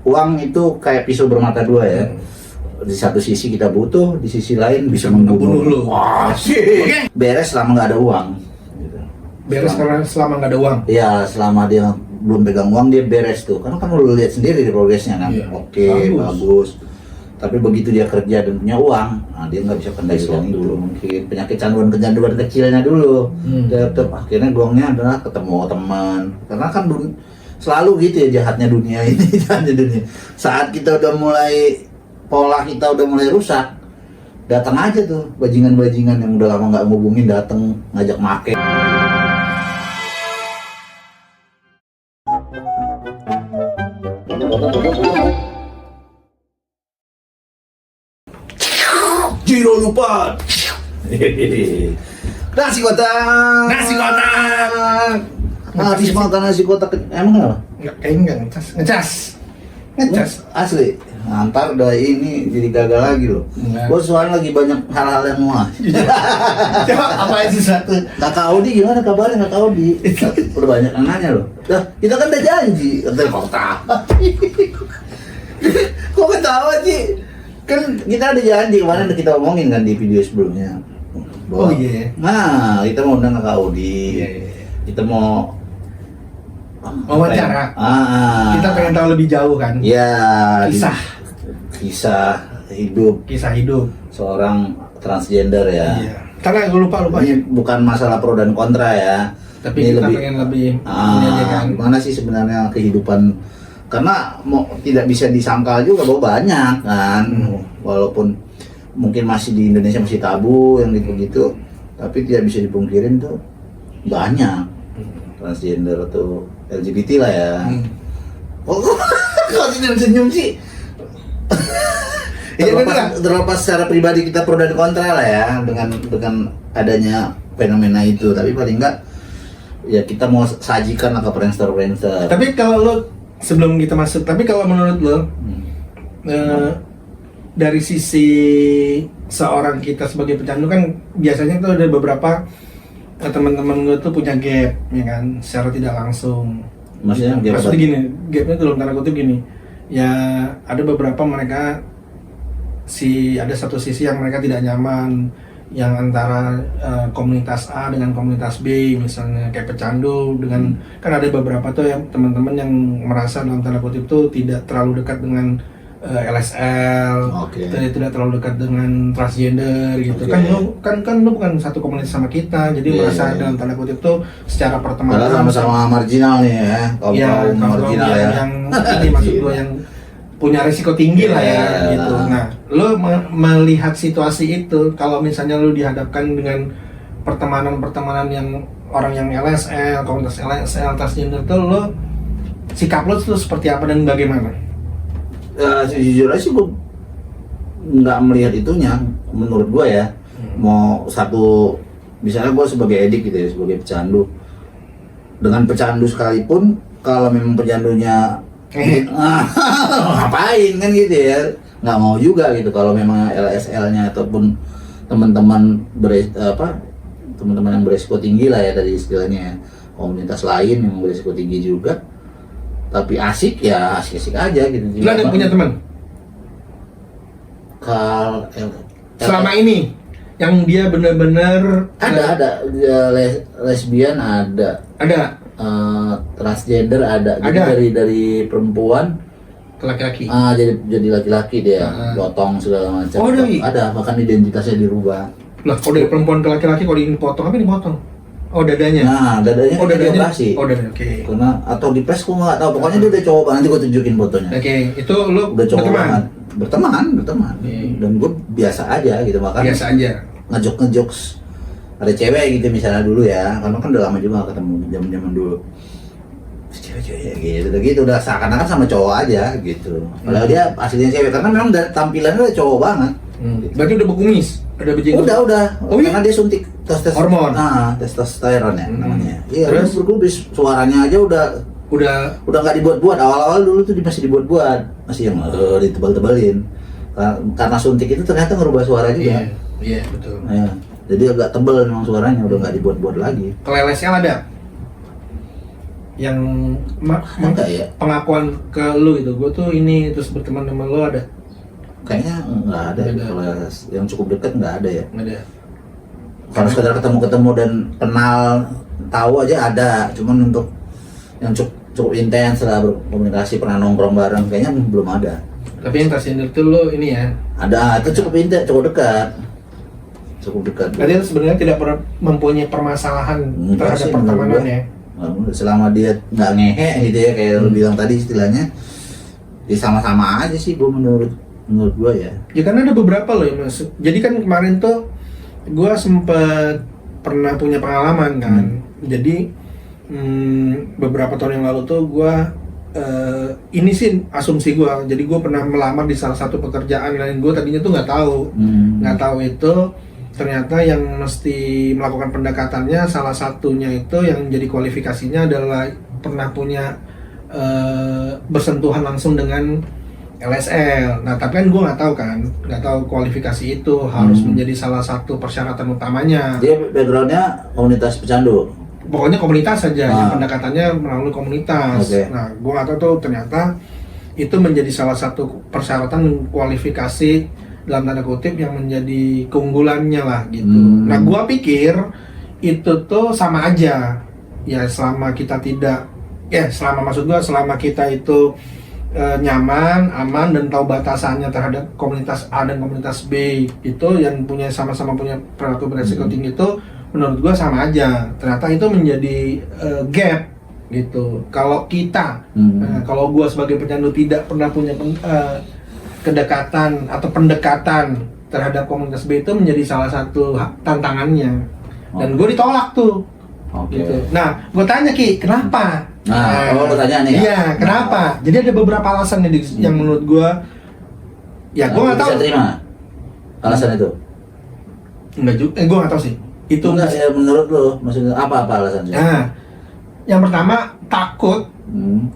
uang itu kayak pisau bermata dua ya. Di satu sisi kita butuh, di sisi lain bisa membunuh lu. Wah, Oke. beres selama nggak ada uang. Gitu. Beres karena selama nggak ada uang. Iya, selama dia belum pegang uang dia beres tuh. Karena kan lu lihat sendiri di progresnya kan. Iya. Oke, bagus. Tapi begitu dia kerja dan punya uang, nah dia nggak bisa kendali uang dulu mungkin. Penyakit canduan kecilnya dulu. Tetap akhirnya gongnya adalah ketemu teman. Karena kan selalu gitu ya jahatnya dunia ini, jahatnya dunia. Saat kita udah mulai pola kita udah mulai rusak, datang aja tuh bajingan-bajingan yang udah lama nggak ngubungin, datang ngajak make. Jiro lupa. Nasi kotak. Nasi kotak. Habis makan nasi kotak emang apa? Enggak ngecas. Asli. Ntar udah ini jadi gagal lagi loh. Gue soalnya lagi banyak hal-hal yang muah. Coba apa itu satu? Kakak Audi gimana kabarnya Kakak Audi? Udah banyak yang nanya loh. Dah, kita kan udah janji. Katanya kok ketawa. Kok ketawa sih? Kan kita ada janji kemarin udah kita omongin kan di video sebelumnya. Oh iya. Nah, kita mau undang Kakak Audi. Kita mau wawancara. Kita pengen tahu lebih jauh kan? Ya. Kisah hidup seorang transgender ya. Iya. Karena gue lupa. Ini bukan masalah pro dan kontra ya. Tapi ini kita pengen lebih kan. Gimana sih sebenarnya kehidupan? Karena tidak bisa disangkal juga bahwa banyak kan. Walaupun mungkin masih di Indonesia masih tabu yang gitu-gitu, tapi tidak bisa dipungkirin tuh banyak transgender atau LGBT lah ya. Kok senyum sih? Terlepas secara pribadi kita pro dan kontra lah ya dengan adanya fenomena itu, tapi paling enggak ya kita mau sajikan lah ke prankster. Tapi kalau lo sebelum kita masuk, tapi kalau menurut lo dari sisi seorang kita sebagai pecandu kan biasanya tuh ada beberapa teman-teman gue tuh punya gap ya kan secara tidak langsung. Maksudnya gini, gapnya dalam tanda kutip gini. Ya ada beberapa mereka ada satu sisi yang mereka tidak nyaman yang antara komunitas A dengan komunitas B misalnya kayak pecandu dengan kan ada beberapa tuh yang teman-teman yang merasa dalam tanda kutip tuh tidak terlalu dekat dengan LSL, tidak terlalu dekat dengan transgender gitu kan lu bukan satu komunitas sama kita jadi merasa dalam tanda kutip tuh secara pertemanan sama-sama marginal nih ya kaum marginal ya yang ini maksud gue yang punya risiko tinggi lah ya gitu. Nah, lo melihat situasi itu kalau misalnya lo dihadapkan dengan pertemanan yang orang yang LSL, komunitas LSL, transgender tuh lo sikap lo tuh seperti apa dan bagaimana? Jujur aja sih gue nggak melihat itunya menurut gue ya. Mau satu misalnya gue sebagai edik gitu ya, sebagai pecandu dengan pecandu sekalipun kalau memang pecandunya ngapain kan gitu ya, nggak mau juga gitu kalau memang LSL-nya ataupun teman-teman yang beresiko tinggi lah ya tadi istilahnya, komunitas lain yang beresiko tinggi juga tapi asik aja gitu. Lu ada punya teman? Selama ini yang dia benar-benar ada lesbian ada transgender ada. Dari perempuan ke laki-laki. Jadi laki-laki dia, potong segala macam. Ada bahkan identitasnya dirubah. Lah, kalau dari perempuan ke laki-laki kalau dipotong apa dipotong? Dadanya. Nah, dadanya dioperasi. Dadanya. Oke. Karena atau di pres gua nggak tahu. Pokoknya dia udah coba, nanti gua tunjukin fotonya. Oke. Itu lu udah coba berteman. Dan gua biasa aja gitu makanya. Biasa aja. Ngejokes. Ada cewek gitu misalnya dulu ya. Karena kan udah lama juga gak ketemu zaman dulu. Cewek gitu udah seakan-akan sama cowok aja gitu. Padahal dia aslinya cewek karena memang tampilannya udah cowok banget. Gitu. Berarti udah berkumis, udah berjenggot. Udah. Karena dia suntik hormon. Testosteron ya namanya. Iya, terus berkumis, suaranya aja udah nggak dibuat-buat. Awal-awal dulu tuh masih dibuat-buat, masih yang ditebal-tebalin. Karena suntik itu ternyata ngerubah suara juga. Iya, betul. Ya, jadi agak tebal memang suaranya, udah nggak dibuat-buat lagi. Kalau LSL ada? yang Enggak ya? pengakuan ke lu gitu, gue tuh ini terus berteman sama lu ada? Kayaknya nggak ada. Nggak ada. Kalau yang cukup dekat nggak ada ya. Nggak ada. Kalau sekedar ketemu dan kenal, tahu aja ada. Cuman untuk yang cukup intens lah berkomunikasi, pernah nongkrong bareng, kayaknya belum ada. Tapi yang tersindir tuh lu ini ya. Ada, itu cukup intens, cukup dekat. Cukup dekat. Berarti itu sebenarnya tidak pernah mempunyai permasalahan Enggak terhadap sih, pertemanan menurut ya. Selama dia nggak ngehe gitu ya, kayak lu bilang tadi istilahnya, ya sama-sama aja sih menurut gua ya. Ya kan ada beberapa loh yang masuk. Jadi kan kemarin tuh gue sempet pernah punya pengalaman kan. Jadi beberapa tahun yang lalu tuh gue ini sih asumsi gue. Jadi gue pernah melamar di salah satu pekerjaan lain, gue tadinya tuh nggak tahu itu ternyata yang mesti melakukan pendekatannya salah satunya itu yang jadi kualifikasinya adalah pernah punya bersentuhan langsung dengan LSL. Nah tapi kan gue nggak tahu kualifikasi itu harus menjadi salah satu persyaratan utamanya. Dia backgroundnya komunitas pecandu. Pokoknya komunitas saja, yang pendekatannya melalui komunitas. Okay. Nah gue nggak tahu tuh ternyata itu menjadi salah satu persyaratan kualifikasi dalam tanda kutip yang menjadi keunggulannya lah gitu. Nah gue pikir itu tuh sama aja ya, selama kita tidak selama kita itu nyaman, aman, dan tahu batasannya terhadap komunitas A dan komunitas B itu yang sama-sama punya perilaku beresiko tinggi itu, menurut gua sama aja. Ternyata itu menjadi gap gitu. Kalau kita, kalau gua sebagai pecandu tidak pernah punya kedekatan atau pendekatan terhadap komunitas B, itu menjadi salah satu tantangannya. Dan gue ditolak tuh. Gitu. Nah, gue tanya Ki, kenapa? Kalau gue tanya nih. Iya, kenapa? Jadi ada beberapa alasan yang menurut gue, ya gue nggak tahu. Bisa terima alasan itu? Enggak juga, gue nggak tahu sih. Itu enggak ya, menurut lo, maksudnya apa alasannya? Nah, yang pertama takut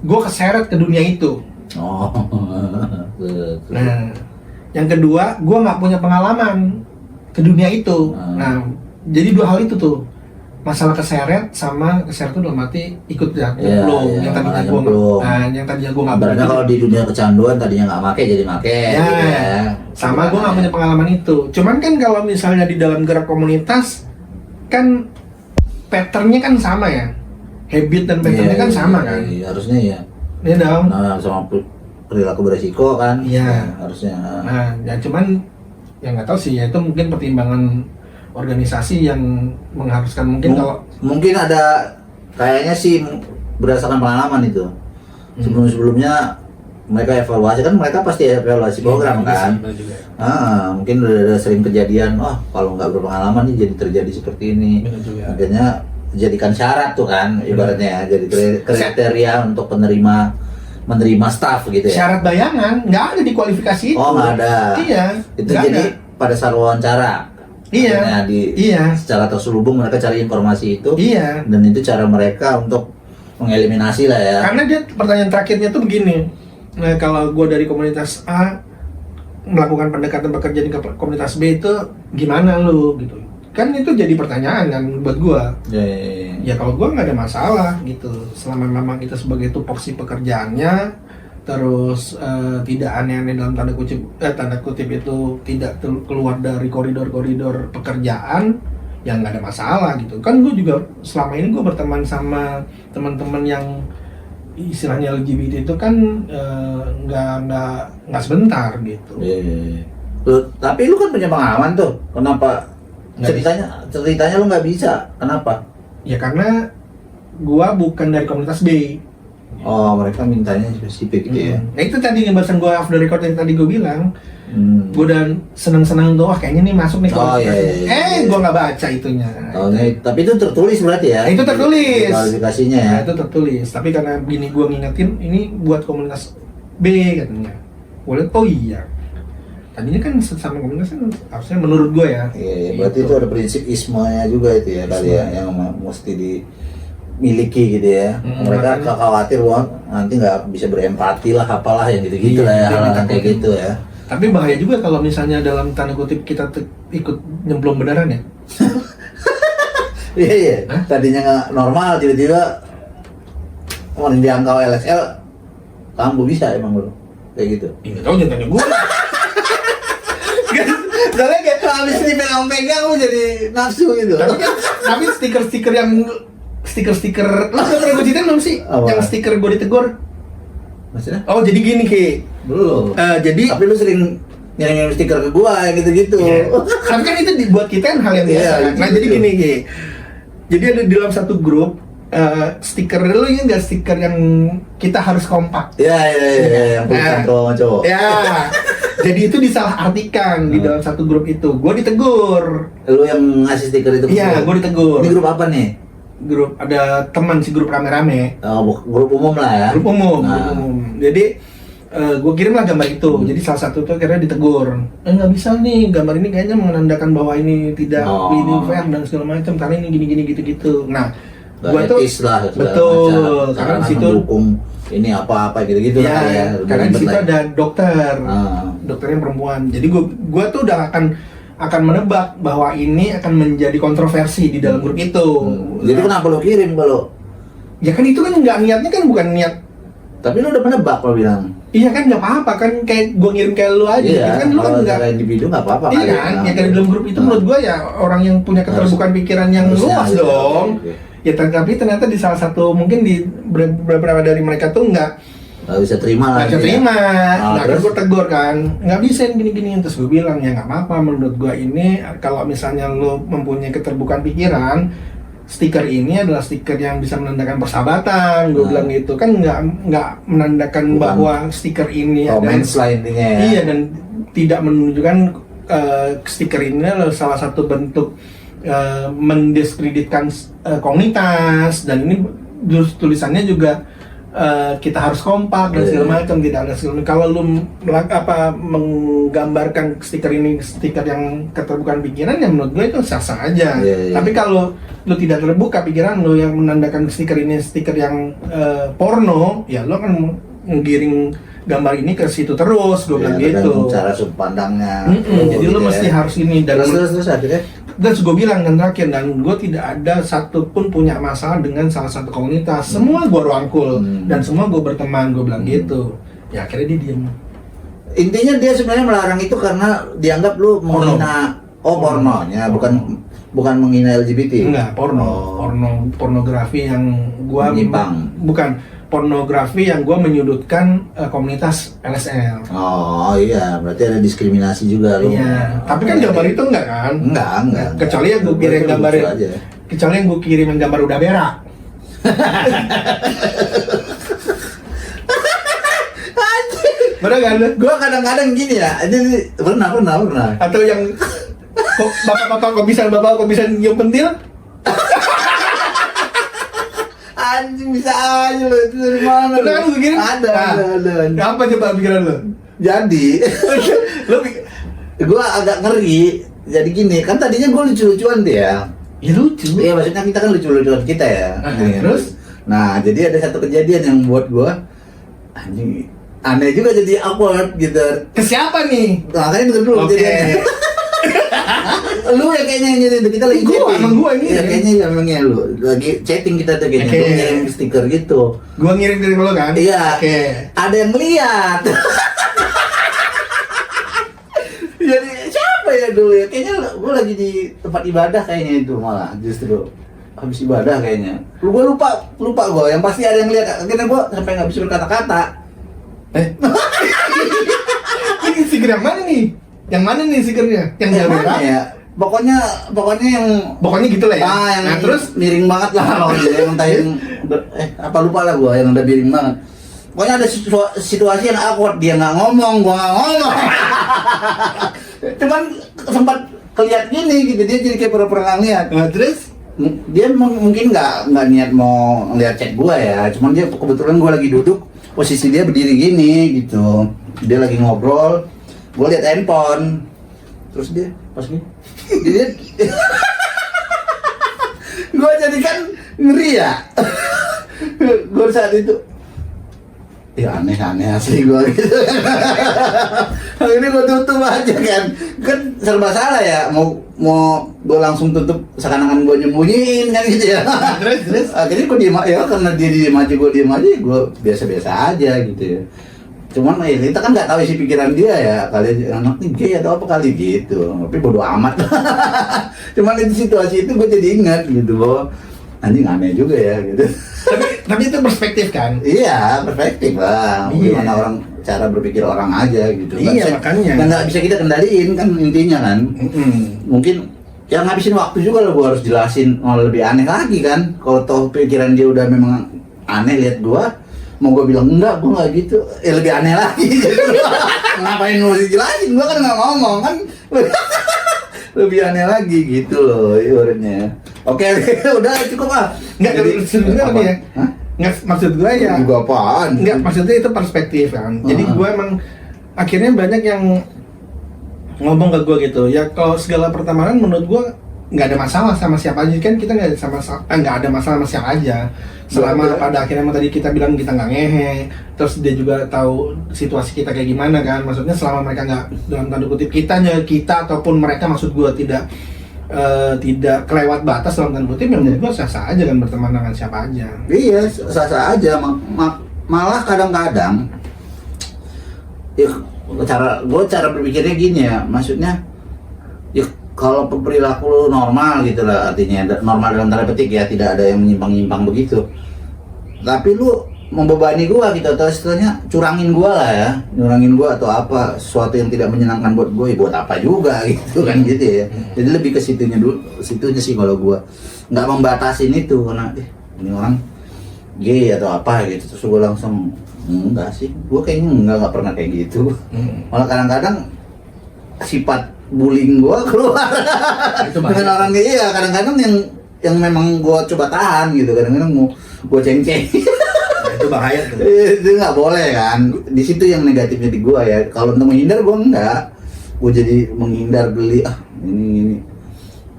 gue keseret ke dunia itu. Oh. Nah, yang kedua gue nggak punya pengalaman ke dunia itu. Nah, jadi dua hal itu tuh. Masalah keseret itu dalam arti ikut nyemplung, yang tadinya gue nggak berarti kalau di dunia kecanduan tadinya nggak make jadi make ya, gitu ya. Sama gue nggak punya pengalaman itu. Cuman kan kalau misalnya di dalam gerak komunitas kan patternnya kan sama ya, habit dan patternnya kan sama kan. Harusnya ya. Iya dong. Nah, sama perilaku beresiko kan. Iya. Harusnya. Nah, ya cuman yang nggak tahu sih ya, itu mungkin pertimbangan organisasi yang mengharuskan mungkin ada kayaknya sih berdasarkan pengalaman itu. Sebelumnya mereka evaluasi, kan mereka pasti evaluasi program kan. Mungkin udah sering kejadian, kalau nggak berpengalaman nih jadi terjadi seperti ini. Makanya jadikan syarat tuh kan, ibaratnya jadi kriteria untuk menerima staff gitu ya. Syarat bayangan nggak ada di kualifikasi itu. Oh, nggak ada. Iya. Itu jadi pada saat wawancara. Iya. Secara terselubung mereka cari informasi itu. Iya. Dan itu cara mereka untuk mengeliminasi lah ya. Karena dia pertanyaan terakhirnya tuh begini. Nah, kalau gue dari komunitas A melakukan pendekatan pekerjaan ke komunitas B itu gimana lu gitu. Kan itu jadi pertanyaan kan buat gue. Ya kalau gue nggak ada masalah gitu. Selama memang itu sebagai tupoksi pekerjaannya, terus tidak aneh-aneh dalam tanda kutip itu tidak keluar dari koridor-koridor pekerjaan, ya nggak ada masalah gitu. Kan gue juga selama ini gue berteman sama teman-teman yang istilahnya LGBT itu kan nggak sebentar gitu. Tapi lu kan punya pengalaman tuh, kenapa ceritanya lu nggak bisa? Kenapa? Ya karena gue bukan dari komunitas B. Oh, mereka mintanya spesifik gitu ya. Nah, itu tadi yang barusan gue off the record yang tadi gue bilang. Gue udah seneng-seneng tuh, kayaknya nih masuk nih. Gue nggak baca itunya. Tapi itu tertulis berarti ya? Itu tertulis. Kualifikasinya ya? Nah, itu tertulis. Tapi karena gini gue ngingetin, ini buat komunitas B katanya. Gue liat, oh iya. Tadinya kan sama komunitas kan harusnya menurut gue ya. Iya, berarti itu ada prinsip ismanya juga itu ya kali ya, yang mesti miliki gitu ya. Mereka khawatir nanti nggak bisa berempati lah, apalah yang gitu-gitu lah ya, hal-hal kayak gitu ya. Tapi bahaya juga kalau misalnya dalam tanda kutip kita ikut nyemplung beneran ya. Iya. Tadinya nggak normal, tiba-tiba orang dijangkau LSL, kamu bisa emang lo kayak gitu. Enggak tahu, jangan tanya gue. Soalnya kayak habis dipegang-pegang lu jadi nafsu gitu. Tapi stiker-stiker lo udah pernah gue ceritain belum sih? Apa? Yang stiker gue ditegur. Maksudnya? Oh jadi gini Ki. Belum. Jadi Tapi lu sering ngirim stiker ke gua yang gitu-gitu. iya. Tapi kan itu dibuat kita kan hal yang biasa. Iya, Nah gitu. jadi gini Ki. Jadi ada di dalam satu grup stiker lu ini enggak stiker yang kita harus kompak. Iya, yang bukan cowok. Ya. Jadi itu disalahartikan di dalam satu grup itu. Gue ditegur. Lu yang ngasih stiker itu ke Iya, gua? gue ditegur. Ini grup apa nih? Grup ada teman si grup rame-rame. Grup umum lah ya. Grup umum, Nah. grup umum. Jadi gue kirimlah gambar itu. Jadi salah satu tuh akhirnya ditegur. Nggak bisa nih, gambar ini kayaknya menandakan bahwa ini tidak ini fair dan segala macam karena ini gini-gini gitu-gitu. Nah, gue tuh etis lah, segala betul, macam. karena di Karena situ mendukung ini apa-apa gitu-gitu ya, lah ya. karena di situ ada dokter, Ah. dokternya perempuan. Jadi gue tuh udah akan menebak bahwa ini akan menjadi kontroversi di dalam grup itu. Jadi kenapa lo kirim kalau? Ya kan itu kan nggak niatnya kan bukan niat. Tapi lo udah menebak lo bilang. Iya kan nggak apa-apa kan kayak gue ngirim kayak lu aja. Iya, Kan lu kan kalau nggak. secara individu nggak apa-apa. Iya kali kan, ya dari dalam grup itu menurut gue ya orang yang punya keterbukaan pikiran yang harusnya luas ada, dong. oke. Ya tapi ternyata di salah satu mungkin di beberapa dari mereka tuh Nggak bisa terima lah. nggak bisa gitu ya. terima. Nah, terus? gue tegur kan, nggak bisa gini-gini. Terus gue bilang ya nggak apa-apa. Menurut gue ini kalau misalnya lo mempunyai keterbukaan pikiran, stiker ini adalah stiker yang bisa menandakan persahabatan. Gue Nah. bilang gitu kan nggak menandakan Bukan bahwa stiker ini Comments lah intinya ya. iya dan tidak menunjukkan stiker ini adalah salah satu bentuk mendiskreditkan komunitas dan ini tulisannya juga kita harus kompak dan segala macam, tidak ada segala. Kalau lu menggambarkan stiker ini stiker yang keterbukaan pikiran ya menurut gue itu sah-sah aja. Iya. Tapi kalau lu tidak terbuka pikiran lu yang menandakan stiker ini stiker yang porno, ya lu akan menggiring gambar ini ke situ terus, gue bilang gitu. Tergantung cara sudut pandangnya. Jadi lu mesti harus ini dan terus akhirnya. terus gue bilang dan terakhir dan gue tidak ada satupun punya masalah dengan salah satu komunitas. Semua gue rangkul dan semua gue berteman, gue bilang gitu. Ya akhirnya dia diam. Intinya dia sebenarnya melarang itu karena dianggap lu menghina pornonya, bukan menghina LGBT. Enggak, pornografi yang gue Menyimpang. bukan pornografi yang gue menyudutkan komunitas LSL. Oh iya, berarti ada diskriminasi juga lu. Iya, tapi kan gambar itu enggak kan? Enggak. Kecuali yang gue kirim Itu gambar, lucu aja. kecuali yang gue kirim yang gambar udah berak. Bener kan lu? Gua kadang-kadang gini ya, ini pernah. Atau yang bapak kok bisa nyium pentil? Anjing bisa aja lo, itu dari mana? Bener kan gue kirim? Ada. Apa coba pikiran lu? Jadi, gua agak ngeri. Jadi gini, kan tadinya gua lucu-lucuan dia. Ya lucu. Iya, maksudnya kita kan lucu-lucuan kita ya. Terus? Nah, jadi ada satu kejadian yang buat gua anjing aneh juga jadi awkward gitu. Ke siapa nih? Nah, makanya denger dulu Oke. kejadiannya. Lu ya kayaknya yang jadi kita lagi Gua, chatting. emang gua ini. Iya, kayaknya emangnya lu lagi chatting kita tuh kayaknya. Oke. Lu ngirim stiker gitu. Gua ngirim dari lo kan? Iya. Oke. Ada yang lihat. Jadi siapa ya dulu ya? Kayaknya gua lagi di tempat ibadah kayaknya itu malah justru habis ibadah kayaknya. Gua lupa gua. Yang pasti ada yang lihat. Akhirnya gua sampai nggak bisa berkata-kata. Ini stiker yang mana nih? Yang mana nih stikernya? Yang Yang merah? mana ya? Pokoknya yang Pokoknya gitu lah ya. yang Nah, terus miring banget lah yang entah yang apa lupa lah gua yang udah miring banget. Pokoknya ada situasi yang awkward, dia nggak ngomong, gua nggak ngomong. Cuman sempat kelihatan gini gitu, dia jadi kayak pura-pura nggak lihat. terus Dia mungkin nggak niat mau ngeliat chat gua ya, cuman dia kebetulan gua lagi duduk, posisi dia berdiri gini gitu, dia lagi ngobrol, gua lihat handphone, terus dia pas gini, dia gua jadi kan ngeri ya. Gua saat itu ya aneh asli gue gitu. Ini gue tutup aja kan serba salah ya, mau gue langsung tutup seakan-akan gue nyembunyiin kan gitu ya. Terus akhirnya gue diem ya, karena dia diem aja gue diem aja, gue biasa-biasa aja gitu ya. Cuman ya kita kan nggak tahu isi pikiran dia ya, kali anak nih gay atau apa kali gitu, tapi bodo amat. Cuman di situasi itu gue jadi ingat gitu bahwa anjing aneh juga ya gitu. Tapi itu perspektif kan? Iya, perspektif lah. Iya. Gimana orang cara berpikir orang aja gitu. Iya, makanya. Nggak bisa kita kendaliin kan intinya kan. Mungkin yang ngabisin waktu juga lah, gua harus jelasin malah lebih aneh lagi kan. Kalau toh pikiran dia udah memang aneh lihat gua, mau gua bilang enggak, gua nggak gitu, lebih aneh lagi. Ngapain lu dijelasin? Gua kan nggak ngomong kan. Lebih aneh lagi gitu loh ibaratnya. Oke, udah cukup ah. Nggak, sebenarnya apa ya? Hah? Nggak, maksud gue ya. Juga apaan? Nggak, maksudnya itu perspektif kan. Jadi gue emang akhirnya banyak yang ngomong ke gue gitu. Ya kalau segala pertemanan menurut gue nggak ada masalah sama siapa aja kan, kita nggak ada masalah sama siapa aja. Selama pada akhirnya tadi kita bilang kita nggak ngehe, terus dia juga tahu situasi kita kayak gimana kan. Maksudnya selama mereka nggak dalam tanda kutip kita ataupun mereka, maksud gue tidak kelewat batas dalam tanda kutip, menurut gue sah-sah aja kan berteman dengan siapa aja. Iya, sah-sah aja. Malah kadang-kadang ya, cara berpikirnya gini ya, maksudnya ya kalau perilaku lu normal gitu lah, artinya normal dalam tanda petik ya, tidak ada yang menyimpang-nyimpang begitu. Tapi lu membebani gua gitu, atau istilahnya curangin gua lah ya, nyurangin gua atau apa, sesuatu yang tidak menyenangkan buat gua, ya buat apa juga gitu kan gitu ya. Jadi lebih ke situnya sih kalau gua nggak membatasin itu, karena ini orang gay atau apa gitu, terus gua langsung enggak sih, gua kayaknya nggak pernah kayak gitu. Malah kadang-kadang sifat bullying gua keluar dengan orang kayak iya, kadang-kadang yang memang gua coba tahan gitu, kadang-kadang mau gua ceng-ceng. Itu bahaya tuh. Itu nggak boleh kan, di situ yang negatifnya di gua ya. Kalau untuk menghindar gua enggak, gua jadi menghindar geli ini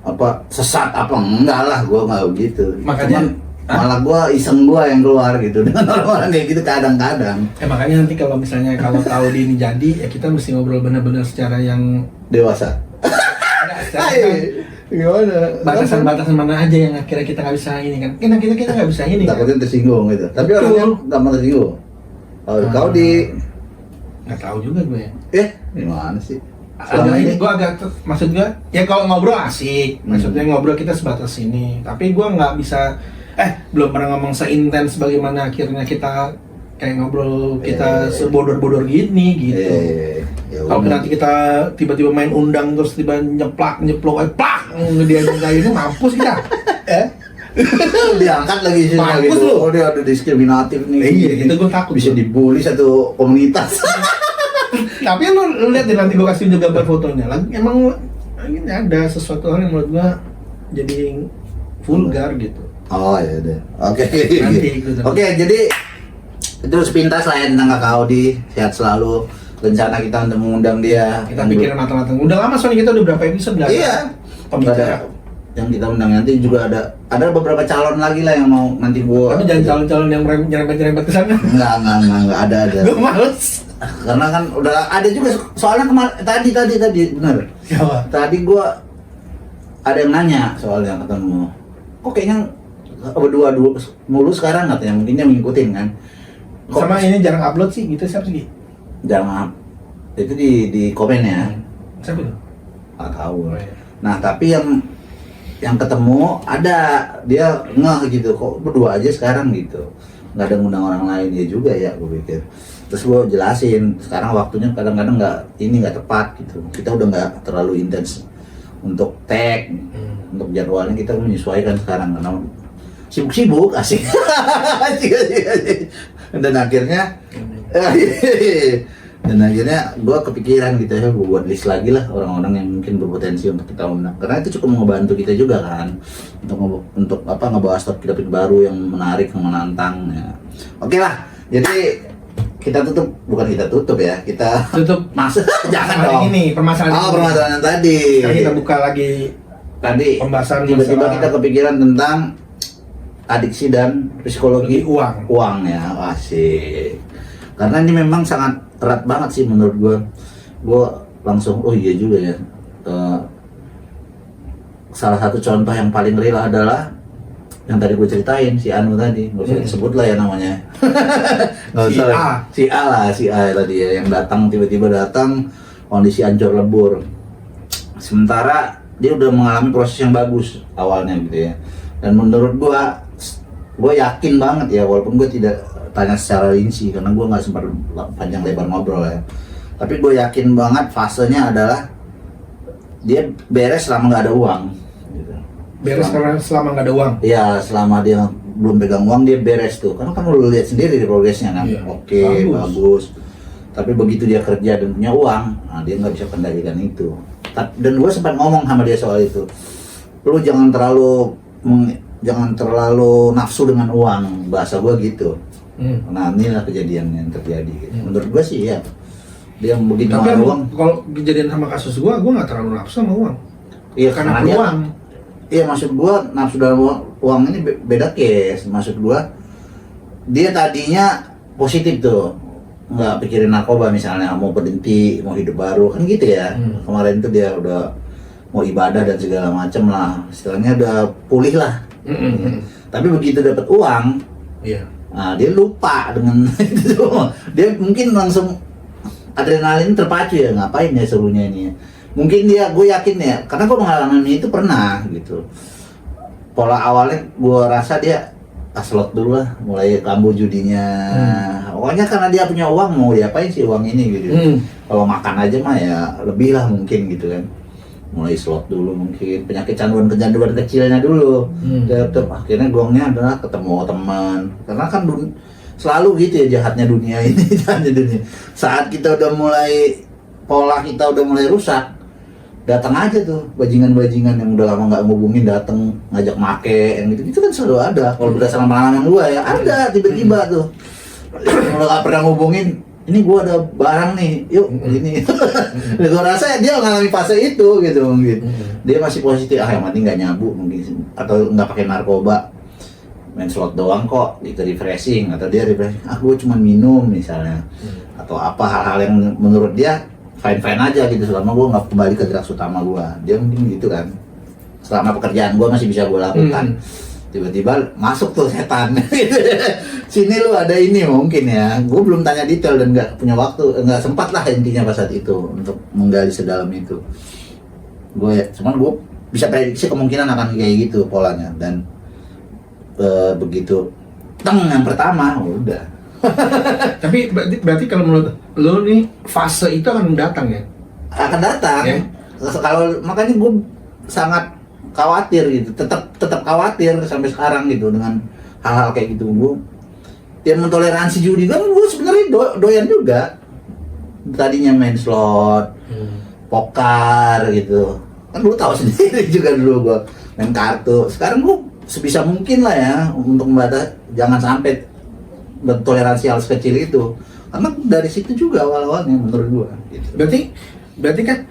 apa sesat apa enggak lah, gua nggak begitu. Makanya malah gua iseng gua yang keluar gitu dengan orang-orang kayak gitu kadang-kadang. Makanya nanti kalau misalnya kalau tahu dia ini jadi, ya kita mesti ngobrol benar-benar secara yang Dewasa. Gimana? Batasan-batasan mana aja yang akhirnya kita nggak bisa ini kan? Kita nggak bisa ini. Takutnya Kan? tersinggung gitu. Tapi orangnya gampang tersinggung. Kau nggak tahu juga gue ya. Gimana sih? Agak ini gue maksud gue ya kalau ngobrol asik, maksudnya ngobrol kita sebatas ini. Tapi gue nggak bisa belum pernah ngomong seintens bagaimana akhirnya kita kayak ngobrol kita sebodor-bodor gini gitu. Kalau nanti kita tiba-tiba main undang terus tiba nyeplok plak dia ini mampus kita. Diangkat lagi sih mampus gitu. Lu. Oh dia ada diskriminatif nih. Iya, itu gue takut. Bisa dibully satu komunitas. Tapi lu lihat deh, nanti gue kasih juga gambar fotonya. Emang ini ada sesuatu hal yang menurut gue jadi vulgar gitu. Oh ya deh. Oke. Nanti gitu. Oke, jadi itu sepintas lah ya tentang Kakak Audi. Sehat selalu. Rencana kita untuk mengundang dia. Kita pikirin matang-matang. Udah lama soalnya kita udah berapa episode nggak? Iya. Pembicara. Yang kita undang nanti juga ada beberapa calon lagi lah yang mau nanti gua. Tapi jangan calon-calon yang nyerempet ke sana. Enggak ada. Gue males. Karena kan udah ada juga soalnya tadi bener. Siapa? Tadi gua ada yang nanya soalnya ketemu. Kok kayaknya berdua mulu sekarang katanya, mungkin dia ngikutin kan. Kok Sama ini jarang upload sih, gitu siapa sih? jangan itu di komen ya. Siapa tuh? Nggak tahu. Oh, iya. Nah tapi yang ketemu ada dia ngeh gitu, kok berdua aja sekarang gitu, nggak ada ngundang orang lain ya juga ya, gue pikir. Terus gue jelasin sekarang waktunya kadang-kadang nggak tepat gitu, kita udah nggak terlalu intens untuk tag, untuk jadwalnya kita menyesuaikan sekarang karena sibuk-sibuk asik. Dan akhirnya gue kepikiran gitu ya, gue buat list lagi lah orang-orang yang mungkin berpotensi untuk kita undang, karena itu cukup ngebantu kita juga kan untuk ngebahas topik-topik baru yang menarik, yang menantang ya. Oke lah, jadi kita tutup ya, kita tutup masuk jangan dong ini permasalahan permasalahan tadi. Sekarang kita buka lagi tadi pembahasan tiba-tiba masalah kita kepikiran tentang adiksi dan psikologi uang ya, asik. Karena ini memang sangat erat banget sih menurut gue langsung oh iya juga ya. Salah satu contoh yang paling real adalah yang tadi gue ceritain, si Anu tadi, nggak usah disebut lah ya namanya. Nggak usah. Si A tadi ya, yang tiba-tiba datang kondisi hancur lebur. Sementara dia udah mengalami proses yang bagus awalnya gitu ya. Dan menurut gue yakin banget ya, walaupun gue tidak tanya secara rinci karena gue nggak sempat panjang lebar ngobrol ya. Tapi gue yakin banget fasenya adalah dia beres selama nggak ada uang. Gitu. Beres selama nggak ada uang? Iya, selama dia belum pegang uang dia beres tuh. Karena kan lu lihat sendiri di progresnya kan. Iya, Oke, bagus. Tapi begitu dia kerja dan punya uang, nah dia nggak bisa kendalikan itu. Dan gue sempat ngomong sama dia soal itu. Lu jangan terlalu nafsu dengan uang, bahasa gue gitu. Nah inilah kejadian yang terjadi. Menurut gue sih ya, dia begitu tapi ada uang. Kalau kejadian sama kasus gue nggak terlalu nafsu sama uang. Iya karena dia, uang. Iya maksud gue nafsu dalam uang ini beda case. Maksud gue dia tadinya positif tuh, nggak pikirin narkoba misalnya, mau berhenti, mau hidup baru kan gitu ya. Kemarin tuh dia udah mau ibadah dan segala macam lah, istilahnya udah pulih lah. Tapi begitu dapat uang, nah dia lupa dengan itu. Dia mungkin langsung adrenalin terpacu ya, ngapain ya serunya ini ya. Mungkin gue yakin ya, karena gue mengalami itu pernah gitu. Pola awalnya gue rasa dia slot dulu lah, mulai kambuh judinya. Pokoknya karena dia punya uang, mau diapain sih uang ini gitu. Kalau makan aja mah ya lebih lah mungkin gitu kan. Mulai slot dulu mungkin, penyakit canduan kecilnya dulu. Akhirnya gongnya adalah ketemu teman. Karena kan selalu gitu ya jahatnya dunia ini. Saat kita udah mulai, pola kita udah mulai rusak, datang aja tuh bajingan-bajingan yang udah lama nggak ngubungin, datang ngajak make yang gitu kan selalu ada. Kalau berdasarkan pengalaman gue ya ada tiba-tiba tuh kalau nggak pernah ngubungin, ini gue ada barang nih, yuk ini. Gue rasa dia mengalami fase itu gitu mungkin. Dia masih positif, yang penting nggak nyabu mungkin, atau nggak pakai narkoba, main slot doang kok, gitu refreshing, atau dia refreshing, gue cuma minum misalnya, atau apa hal-hal yang menurut dia fine aja gitu selama gue nggak kembali ke drugs utama gue. Dia mungkin gitu kan, selama pekerjaan gue masih bisa gue lakukan. Tiba-tiba masuk tuh setan. Sini lu ada ini mungkin ya. Gue belum tanya detail dan nggak punya waktu, nggak sempat lah intinya pas saat itu untuk menggali sedalam itu. Cuman gue bisa prediksi kemungkinan akan kayak gitu polanya. Dan begitu yang pertama udah. Tapi berarti kalau menurut lo nih fase itu akan datang ya? Akan datang. Ya? Kalau makanya gue sangat khawatir gitu, tetap khawatir sampai sekarang gitu dengan hal-hal kayak gitu. Gue yang mentoleransi judi kan gue sebenarnya doyan juga. Tadinya main slot, poker gitu. Kan lu tahu sendiri juga dulu gue main kartu. Sekarang gue sebisa mungkin lah ya untuk membatasi, jangan sampai bertoleransi hal sekecil itu. Karena dari situ juga awal-awalnya menurut gue. Gitu. Berarti kan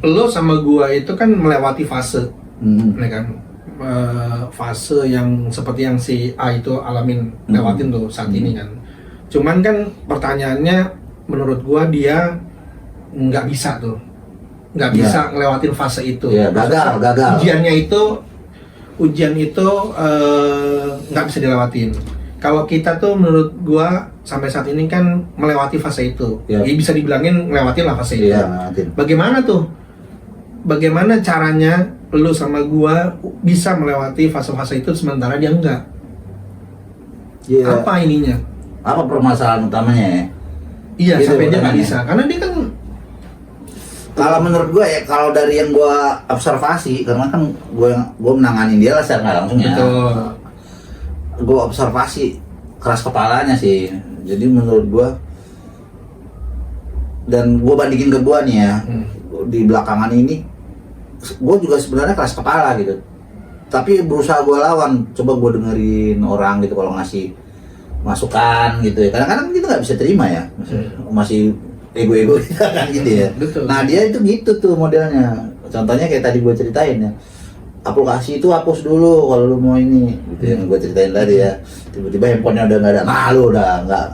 lo sama gua itu kan melewati fase, ya kan? Fase yang seperti yang si A itu alamin, lewatin tuh saat ini kan. Cuman kan pertanyaannya, menurut gua dia nggak bisa ngelewatin fase itu. Ya, gagal. Ujian itu nggak bisa dilewatin. Kalau kita tuh menurut gua sampai saat ini kan melewati fase itu. Jadi bisa dibilangin ngelewatin lah fase itu. Bagaimana tuh? Bagaimana caranya lu sama gua bisa melewati fase-fase itu sementara dia enggak? Apa ininya? Apa permasalahan utamanya ya? Iya, gitu, sampai dia nggak bisa. Karena dia kan, kalau menurut gue ya, kalau dari yang gue observasi, karena kan gue menangani dia lah secara nggak langsung ya. Betul. Gue observasi keras kepalanya sih. Jadi menurut gue, dan gue bandingin ke gue nih ya, di belakangan ini, gue juga sebenarnya keras kepala gitu. Tapi berusaha gue lawan, coba gue dengerin orang gitu kalau ngasih masukan gitu ya. Kadang-kadang kita nggak bisa terima ya, masih ego kita kan gitu ya. Betul. Nah dia itu gitu tuh modelnya. Contohnya kayak tadi gue ceritain ya, aplikasi itu hapus dulu kalau lu mau ini gitu yang gue ceritain tadi ya. Tiba-tiba handphonenya udah nggak ada, nah lu udah nggak,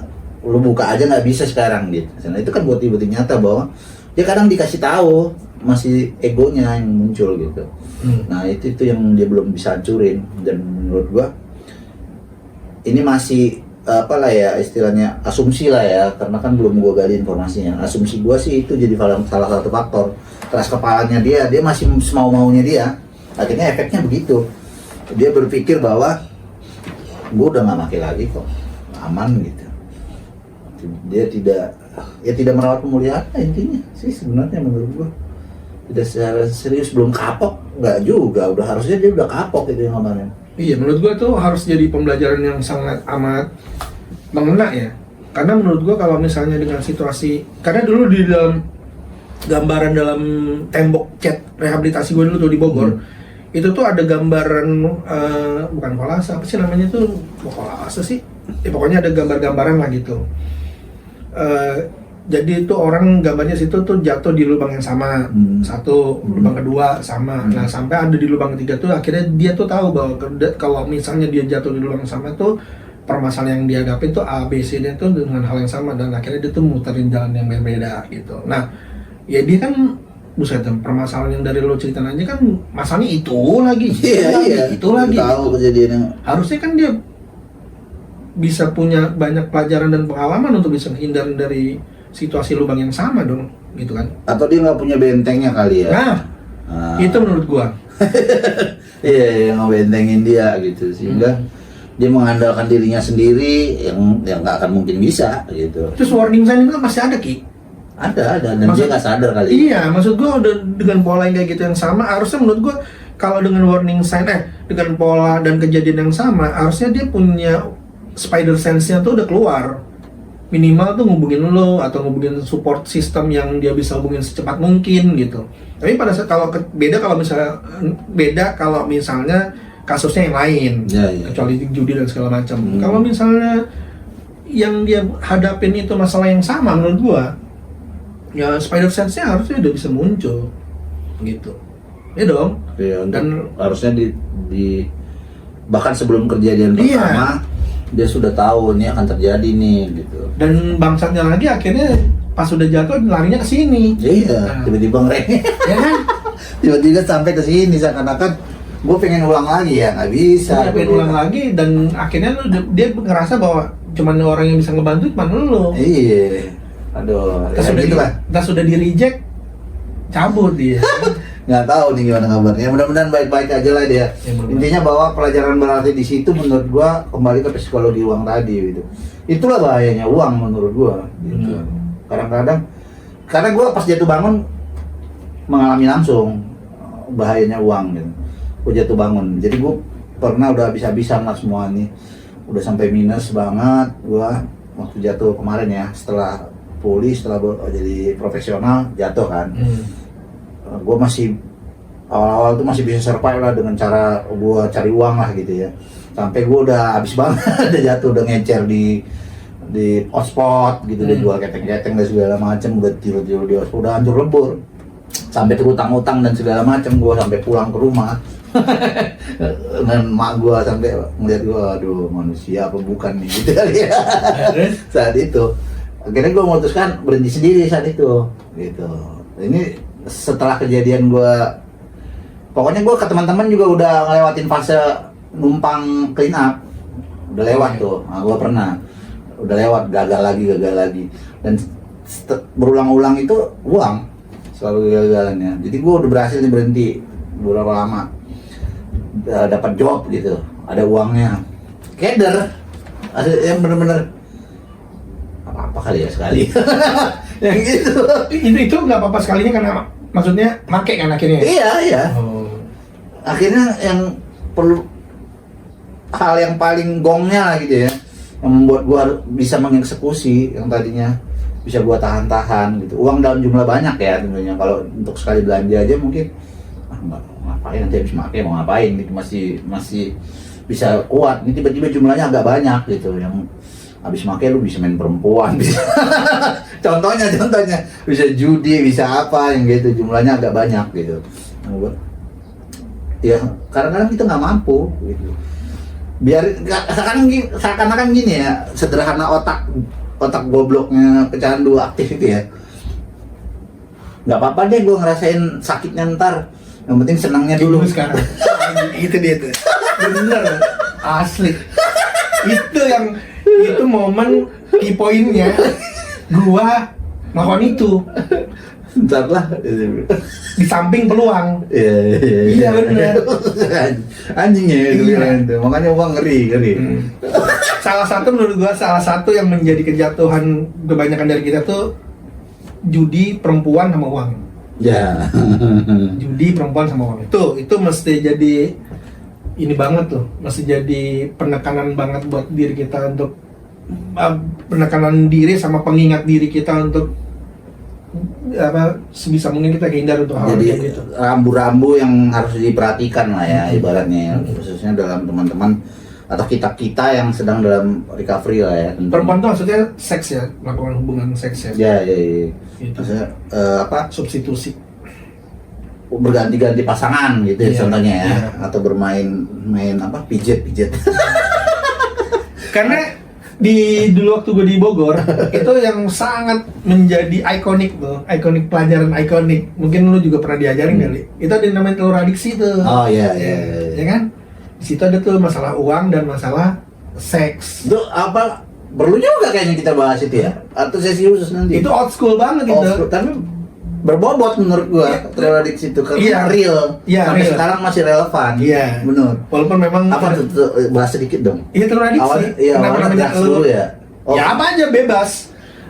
lu buka aja nggak bisa sekarang gitu. Nah itu kan buat bukti nyata bahwa dia kadang dikasih tahu masih egonya yang muncul gitu. Nah itu yang dia belum bisa hancurin, dan menurut gua ini masih apalah ya istilahnya asumsi lah ya, karena kan belum gua gali informasinya. Asumsi gua sih itu jadi salah satu faktor keras kepalanya dia masih semau-maunya dia, akhirnya efeknya begitu. Dia berpikir bahwa gua udah nggak pakai lagi kok, aman gitu. Dia tidak merawat pemulihan intinya sih sebenarnya menurut gua. Tidak secara serius, belum kapok nggak juga, udah harusnya dia udah kapok gitu yang kemarin. Iya, menurut gua tuh harus jadi pembelajaran yang sangat amat mengena ya. Karena menurut gua kalau misalnya dengan situasi, karena dulu di dalam gambaran dalam tembok chat rehabilitasi gua dulu tuh di Bogor, itu tuh ada gambaran bukan kolase, apa sih namanya tuh, kolase sih, ya pokoknya ada gambar-gambaran lah gitu. Jadi itu orang gambarnya situ tuh jatuh di lubang yang sama, satu, lubang kedua sama. Nah sampai ada di lubang ketiga tuh akhirnya dia tuh tahu bahwa kalau misalnya dia jatuh di lubang yang sama tuh permasalahan yang dihadapi tuh A, B, C, D tuh dengan hal yang sama, dan akhirnya dia tuh muterin jalan yang berbeda gitu. Nah ya dia kan buset, permasalahan yang dari lo ceritain aja kan masalahnya itu lagi, itu lagi. Tahu kejadian. Harusnya kan dia bisa punya banyak pelajaran dan pengalaman untuk bisa menghindar dari situasi lubang yang sama dong, gitu kan? Atau dia nggak punya bentengnya kali ya? Nah, itu menurut gua. Iya, yang ngebentengin dia gitu, sehingga dia mengandalkan dirinya sendiri yang nggak akan mungkin bisa gitu. Terus warning sign itu kan masih ada, Ki? Ada, dan dia nggak sadar kali. Iya, maksud gua udah dengan pola yang kayak gitu yang sama, harusnya menurut gua kalau dengan warning sign, dengan pola dan kejadian yang sama, harusnya dia punya spider sense-nya tuh udah keluar. Minimal tuh ngubungin lo atau ngubungin support system yang dia bisa hubungin secepat mungkin gitu. Tapi pada saat beda kalau misalnya kasusnya yang lain, kecuali judi dan segala macam. Kalau misalnya yang dia hadapin itu masalah yang sama, menurut gua ya spider sense-nya harusnya udah bisa muncul gitu. Ya dong. Iya, dan harusnya di bahkan sebelum kejadian pertama dia sudah tahu ini akan terjadi nih gitu. Dan bangsatnya lagi akhirnya pas sudah jatuh larinya ke sini. Iya, tiba-tiba ngereng. Ya kan? Tiba-tiba sampai ke sini seakan-akan gue pengen ulang lagi ya, nggak bisa. Dia pengen ulang lagi dan akhirnya dia ngerasa bahwa cuman orang yang bisa ngebantu cuma lu. Iya. Aduh, kita sudah di reject, cabut dia. Nggak tahu nih gimana kabarnya. Mudah-mudahan baik-baik aja lah dia. Ya, intinya bahwa pelajaran berarti di situ menurut gua kembali ke psikologi uang tadi gitu. Itulah bahayanya uang menurut gua. Gitu. Kadang-kadang karena gua pas jatuh bangun mengalami langsung bahayanya uang gitu. Gua jatuh bangun. Jadi gua pernah udah habis-habisan lah semua nih. Udah sampai minus banget gua waktu jatuh kemarin ya. Setelah pulih, setelah jadi profesional jatuh kan. Gue masih awal-awal tuh masih bisa survive lah dengan cara gue cari uang lah gitu ya, sampai gue udah habis banget udah jatuh, udah ngecer di hotspot gitu, udah jual keteng-keteng dan segala macem, udah tiru-tiru di hotspot, udah hancur lebur sampai terutang-utang dan segala macem. Gue sampai pulang ke rumah dan mak gue sampai ngeliat gue, aduh manusia apa bukan nih gitu kali ya. Saat itu akhirnya gue memutuskan berhenti sendiri saat itu gitu. Ini setelah kejadian pokoknya gue ke teman-teman juga udah ngelewatin fase numpang clean up, udah lewat tuh. Nah, gue pernah udah lewat, gagal lagi dan berulang-ulang itu uang selalu kegagalannya. Jadi gue udah berhasil nih berhenti beberapa lama, dapat job gitu, ada uangnya, keder, yang bener-bener apa kali ya sekali. Yang gitu. Itu nggak apa-apa sekalinya karena maksudnya make kan akhirnya. Iya. Akhirnya yang perlu hal yang paling gongnya lah gitu ya, yang membuat gua bisa mengeksekusi yang tadinya bisa gua tahan-tahan gitu. Uang dalam jumlah banyak ya tentunya. Kalau untuk sekali belanja aja mungkin ngapain, nanti habis make mau ngapain gitu, masih bisa kuat. Ini tiba-tiba jumlahnya agak banyak gitu, yang habis make lu bisa main perempuan, bisa contohnya bisa judi, bisa apa yang gitu, jumlahnya agak banyak gitu. ya kadang-kadang kita nggak mampu gitu. Biar seakan-akan gini ya, sederhana otak gobloknya pecandu aktif itu ya, nggak apa-apa deh gue ngerasain sakitnya ntar, yang penting senangnya dulu sekarang. Itu dia tuh, bener asli. Itu momen key point-nya gua melakukan itu. Ntar lah Di samping peluang. Iya benar. Anjingnya Iya. itu, makanya gua ngeri. Menurut gua salah satu yang menjadi kejatuhan kebanyakan dari kita tuh judi perempuan sama uang. Ya. Judi perempuan sama uang. Itu mesti jadi ini banget tuh, mesti jadi penekanan banget buat diri kita untuk penekanan diri sama pengingat diri kita untuk sebisa mungkin kita hindar untuk hal Jadi kayak gitu. rambu-rambu yang harus diperhatikan lah ya, ibaratnya khususnya dalam teman-teman atau kita yang sedang dalam recovery lah ya. Tentunya. Perempuan tuh maksudnya seks ya, melakukan hubungan seks ya. Ya. Gitu. Maksudnya Substitusi. berganti-ganti pasangan gitu ya, Iya, contohnya ya, iya. atau bermain pijet. Karena dulu waktu gue di Bogor itu yang sangat menjadi ikonik pelajaran ikonik, mungkin lu juga pernah diajarin kali, itu ada yang namanya telur adiksi tuh. Oh iya. Ya kan, di situ ada tuh masalah uang dan masalah seks. Itu perlu juga kayaknya kita bahas itu ya, atau sesi khusus nanti. Itu old school banget Oh, itu. tapi berbobot menurut gua telur adiksi itu karena Iya. real. Iya, Sampai real. sekarang masih relevan. Iya. Benar. Walaupun memang Apa tuh bahas sedikit dong? iya telur adiksi. Awalnya, iya, Kenapa awalnya namanya drugs dulu ya. Ya apa aja bebas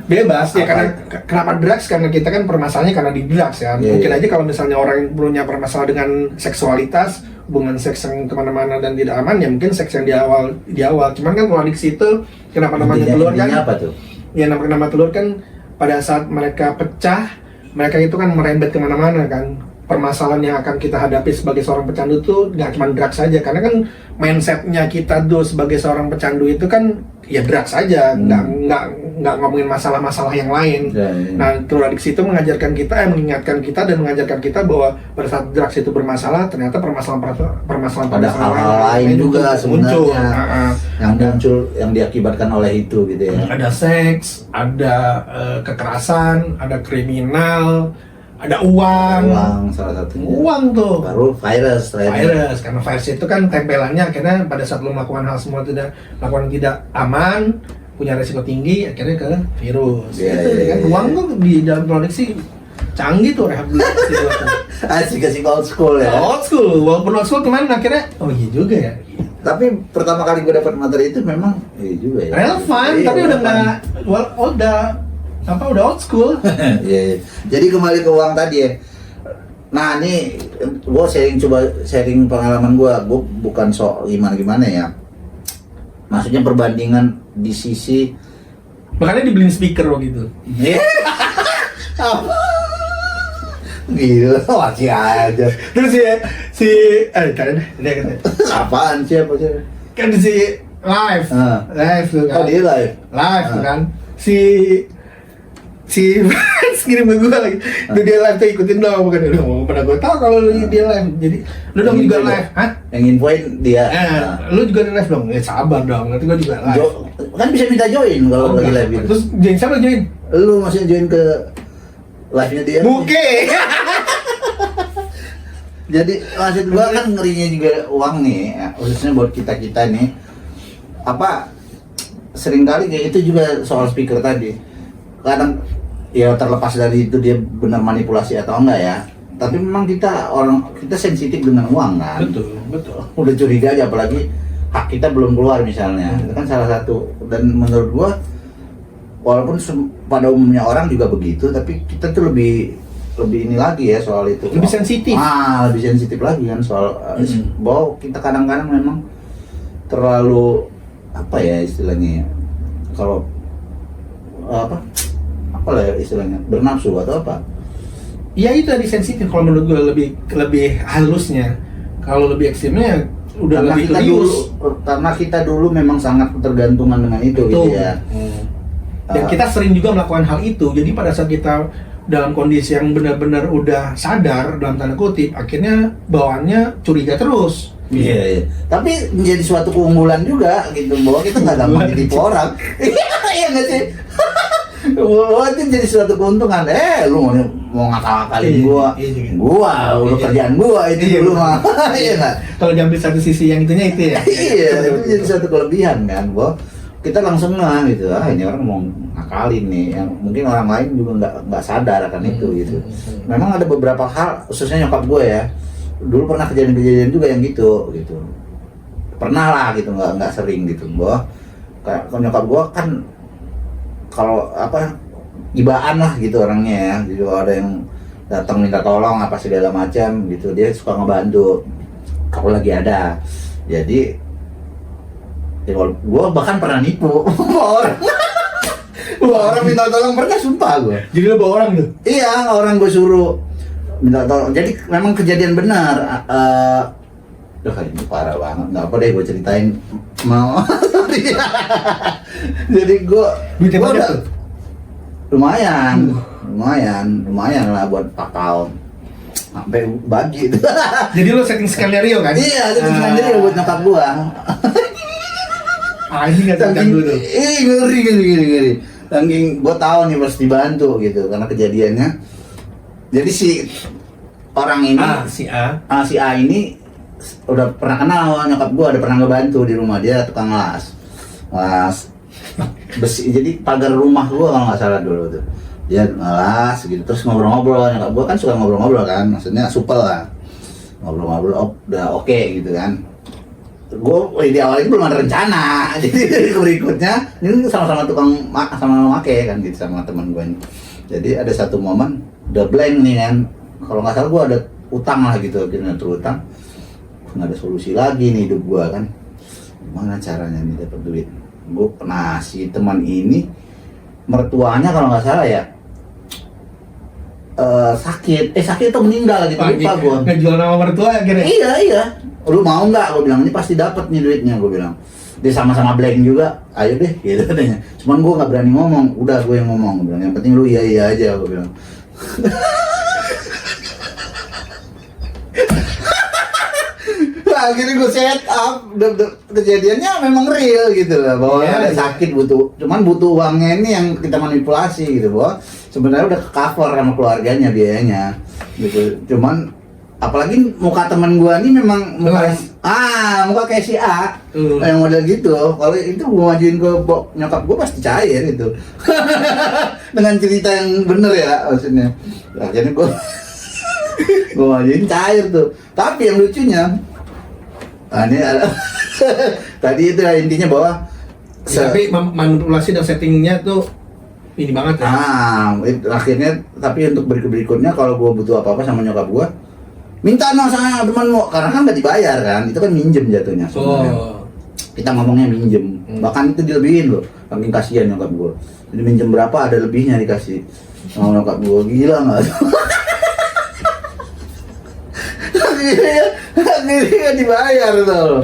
ya, Apa? karena kenapa drugs, karena kita kan permasalahannya karena di drugs ya. Iya, Mungkin iya. aja kalau misalnya orang yang punya permasalahan dengan seksualitas, hubungan seks yang kemana-mana dan tidak aman, ya mungkin seks yang di awal. Cuman kan kalau adiksi itu kenapa namanya telur kan? Intinya apa tuh? Ya nama telur kan pada saat mereka pecah, mereka itu kan merembet kemana-mana kan. Permasalahan yang akan kita hadapi sebagai seorang pecandu tuh nggak cuma drugs saja, karena kan mindsetnya kita tuh sebagai seorang pecandu itu kan ya drugs saja, nggak ngomongin masalah-masalah yang lain. Ya. Nah, telur adiksi itu mengajarkan kita, mengingatkan kita dan mengajarkan kita bahwa pada saat drugs itu bermasalah, ternyata permasalahan Ada hal-hal lain itu juga muncul. sebenarnya yang muncul yang diakibatkan oleh itu gitu ya. Ada seks, ada kekerasan, ada kriminal, ada uang Salah satunya. Uang tuh Baru virus. virus, karena virus itu kan tempelannya akhirnya pada saat lo melakukan hal semua melakukan tidak aman, punya resiko tinggi, akhirnya ke virus. Iya, Itu iya, kan iya. uang tuh di dalam produksi canggih tuh rehabilitasi gua tuh. Asik old school ya. Old school, walaupun old school kemarin akhirnya oh iya juga ya. Tapi pertama kali gue dapat materi itu memang juga ya. Relevan, Iya, tapi udah relevan. udah old school. Iya. Jadi kembali ke uang tadi ya. Nah ini gue sharing pengalaman gue bukan sok gimana ya. Maksudnya perbandingan di sisi Makanya dibeliin speaker gitu. Iya. Gila, masih aja. Terus kan dia kata, Apaan siapa sih? kan si live tuh kan. Oh dia live. Live tuh Ah. kan. Si kirim ke gue lagi. Tuh dia live tuh ikutin dong, bukan lu mau pada gue tahu kalau dia live. Jadi lu dong juga live, hah? Yang infoin dia. Lu juga live dong. Ya sabar dong, nanti gue juga live. Kan bisa minta join kalau Oh, lagi enggak. live gitu. Terus join siapa join? Lu masih join ke live-nya dia? Muke. Jadi maksud gua kan ngerinya juga uang nih, khususnya buat kita nih. Seringkali kayak itu juga soal speaker tadi. Kadang ya terlepas dari itu dia benar manipulasi atau enggak ya. Tapi memang kita sensitif dengan uang kan. Betul. Udah curiga aja, apalagi hak kita belum keluar misalnya. Itu kan salah satu. Dan menurut gua walaupun pada umumnya orang juga begitu, tapi kita tuh lebih ini lagi ya soal itu. Lebih sensitif. Lebih sensitif lagi kan soal bahwa kita kadang-kadang memang terlalu apa ya istilahnya ya, kalau apa lah ya istilahnya, bernafsu atau apa. Ya itu tadi sensitif, kalau menurut gue lebih halusnya. Kalau lebih ekstrimnya udah Karena lebih kita karena kita dulu memang sangat ketergantungan dengan itu gitu ya. Dan kita sering juga melakukan hal itu. Jadi pada saat kita dalam kondisi yang benar-benar udah sadar dalam tanda kutip, akhirnya bawaannya curiga terus. Iya, iya. Tapi menjadi suatu keunggulan juga gitu bahwa kita nggak gampang ditipu orang. Iya nggak sih? Bahwa itu jadi suatu keuntungan. Lu mau ngakal-ngakalin gua, udah kerjaan gua itu dulu mah. Iya nggak? Kalau diambil satu sisi yang itunya itu ya. Iya, itu jadi suatu kelebihan kan, bahwa kita langsung gitu, ini orang mau ngakalin nih, yang mungkin orang lain juga nggak sadar akan itu gitu. Memang ada beberapa hal, khususnya nyokap gue ya, dulu pernah kejadian-kejadian juga yang gitu, pernah lah gitu, nggak sering gitu, bahwa kayak nyokap gue kan kalau apa ibaan lah gitu orangnya ya, jadi ada yang datang minta tolong apa segala macam gitu, dia suka ngebantu kalau lagi ada, jadi ya, gue bahkan pernah nipu orang. Orang minta tolong pernah, sumpah gue. Jadi lo bawa orang tuh? Iya, orang gue suruh minta tolong. Jadi memang kejadian benar. Ini parah banget. Nggak apa deh gue ceritain. Mau. Jadi gue udah lumayan lah buat pakal. Sampai bagi itu. Jadi lo setting skenario kan? Iya, setting skenario buat nyokap gue. Ini nggak terganggu tuh. Ngeri. Saking gue tahu nih harus dibantu gitu karena kejadiannya. Jadi si orang ini, si A ini udah pernah kenal nyokap gue, ada pernah ngebantu di rumah dia, tukang las besi. Jadi pagar rumah gue kalau nggak salah dulu tuh, dia ngelas gitu, terus ngobrol-ngobrol. Nyokap gue kan suka ngobrol-ngobrol kan, maksudnya supel lah, ngobrol-ngobrol udah oke gitu kan. Gue di awal itu belum ada rencana, jadi berikutnya ini sama-sama tukang sama make kan gitu sama teman gue ini. Jadi ada satu momen udah blank nih kan, kalau nggak salah gue ada utang lah gitu, akhirnya terutang, nggak ada solusi lagi nih hidup gue kan, gimana caranya nih dapat duit. Gue pernah si teman ini mertuanya kalau nggak salah ya sakit atau meninggal gitu, lupa gue. Ngejual nama mertua akhirnya? Iya. Lu mau nggak? Gue bilang, ini pasti dapat nih duitnya, gue bilang. Dia sama-sama blank juga, ayo deh gitu katanya. Cuman gue nggak berani ngomong, udah gue yang ngomong. Gue bilang, yang penting lu iya aja, gue bilang. Akhirnya gue set up, kejadiannya memang real gitu loh, bahwa ada sakit cuman butuh uangnya ini yang kita manipulasi gitu, bahwa sebenarnya udah ke cover sama keluarganya biayanya gitu. Cuman apalagi muka teman gua ini memang muka kayak si A yang model gitu. Kalau itu gua majuin ke nyokap gua pasti cair itu. Dengan cerita yang bener ya maksudnya. Akhirnya gua majuin cair tuh. Tapi yang lucunya ini tadi itu intinya bahwa tapi manipulasi dan settingnya tuh ini banget ya. Akhirnya tapi untuk berikutnya kalau gua butuh apa-apa sama nyokap gua, minta sama temanmu, karena kan nggak dibayar kan, itu kan minjem jatuhnya sebenarnya. Kita ngomongnya minjem, bahkan itu dilebihin loh, saking kasihan nyokap gue. Jadi minjem berapa ada lebihnya dikasih sama nyokap gue, gila nggak? Akhirnya dibayar tuh.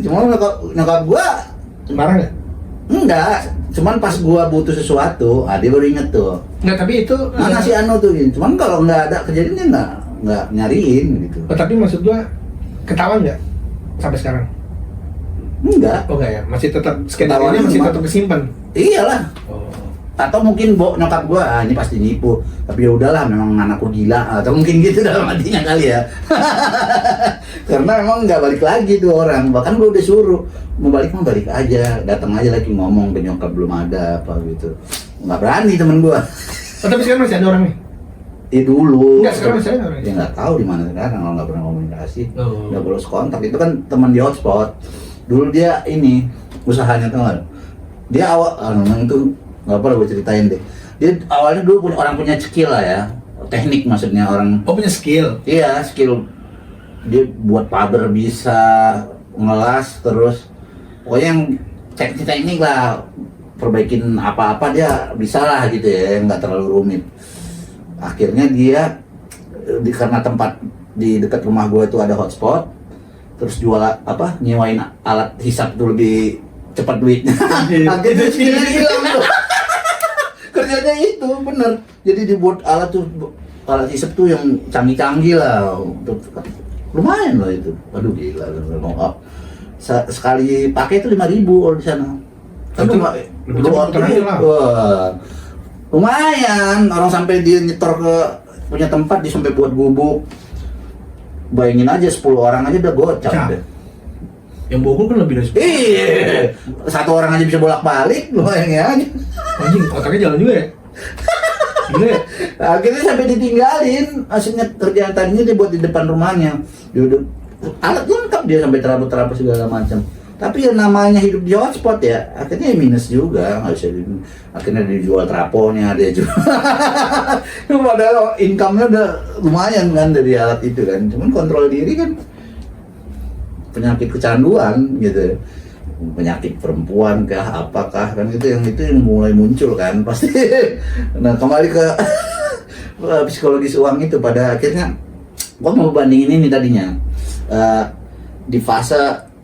Cuma nyokap gue marah nggak? Enggak, cuman pas gue butuh sesuatu, dia baru inget tuh. Nggak, tapi itu mana si Anu tuh, cuman kalau nggak ada kejadiannya nggak nyariin gitu. Tapi maksud gua ketahuan nggak sampai sekarang? Enggak. Oh enggak ya, masih tetap skenario-nya masih tetap kesimpan. Iyalah. Atau mungkin nyokap gua ini pasti nipu, tapi ya udahlah memang anakku gila, atau mungkin gitu dalam hatinya kali ya. Karena memang nggak balik lagi tuh orang, bahkan gua udah suruh mau balik aja, datang aja lagi ngomong ke nyokap belum ada apa gitu, nggak berani temen gua. Tapi sekarang masih ada orang nih? Dulu. Nggak, sekarang masih ada orang? Ya nggak tahu di mana sekarang, kalau nggak pernah komunikasi, nggak bolos kontak. Itu kan teman di hotspot. Dulu dia ini usahanya tuh nggak? Dia awal, itu nggak apa gue ceritain deh. Dia awalnya dulu punya skill lah ya, teknik maksudnya orang. Oh punya skill? Iya skill. Dia buat pagar bisa, ngelas terus. Pokoknya yang teknik lah, perbaikin apa-apa dia bisa lah gitu ya, nggak terlalu rumit. Akhirnya dia karena tempat di dekat rumah gue itu ada hotspot, terus jual nyewain alat hisap tuh lebih cepat duitnya. Akhirnya skillnya hilang tuh. Kerja kerjanya itu bener. Jadi dibuat alat hisap tuh yang canggih-canggih lah. Lumayan loh itu. Aduh gila. Sekali pakai itu 5.000 kalau di sana. Itu lebih cepat putarannya lah. Wah, lumayan. Orang sampai dia nyetor ke punya tempat, dia sampai buat gubuk. Bayangin aja 10 orang aja udah gocap deh. Yang Bogor kan lebih dari 10. Iya, satu orang aja bisa bolak-balik, lu bayangin aja. Anjing, otaknya jalan juga ya? Gila ya? Akhirnya sampai ditinggalin, maksudnya kerjaan tadinya dia buat di depan rumahnya. Dia udah alat lengkap dia sampai teraput segala macam. Tapi yang namanya hidup di hotspot ya, akhirnya minus juga, nggak bisa. Akhirnya dijual traponya, dia jual. Padahal income-nya udah lumayan kan dari alat itu kan. Cuman kontrol diri kan penyakit kecanduan gitu, penyakit perempuan kah apakah kan itu yang mulai muncul kan pasti. Nah kembali ke psikologis uang itu, pada akhirnya gua mau bandingin ini tadinya di fase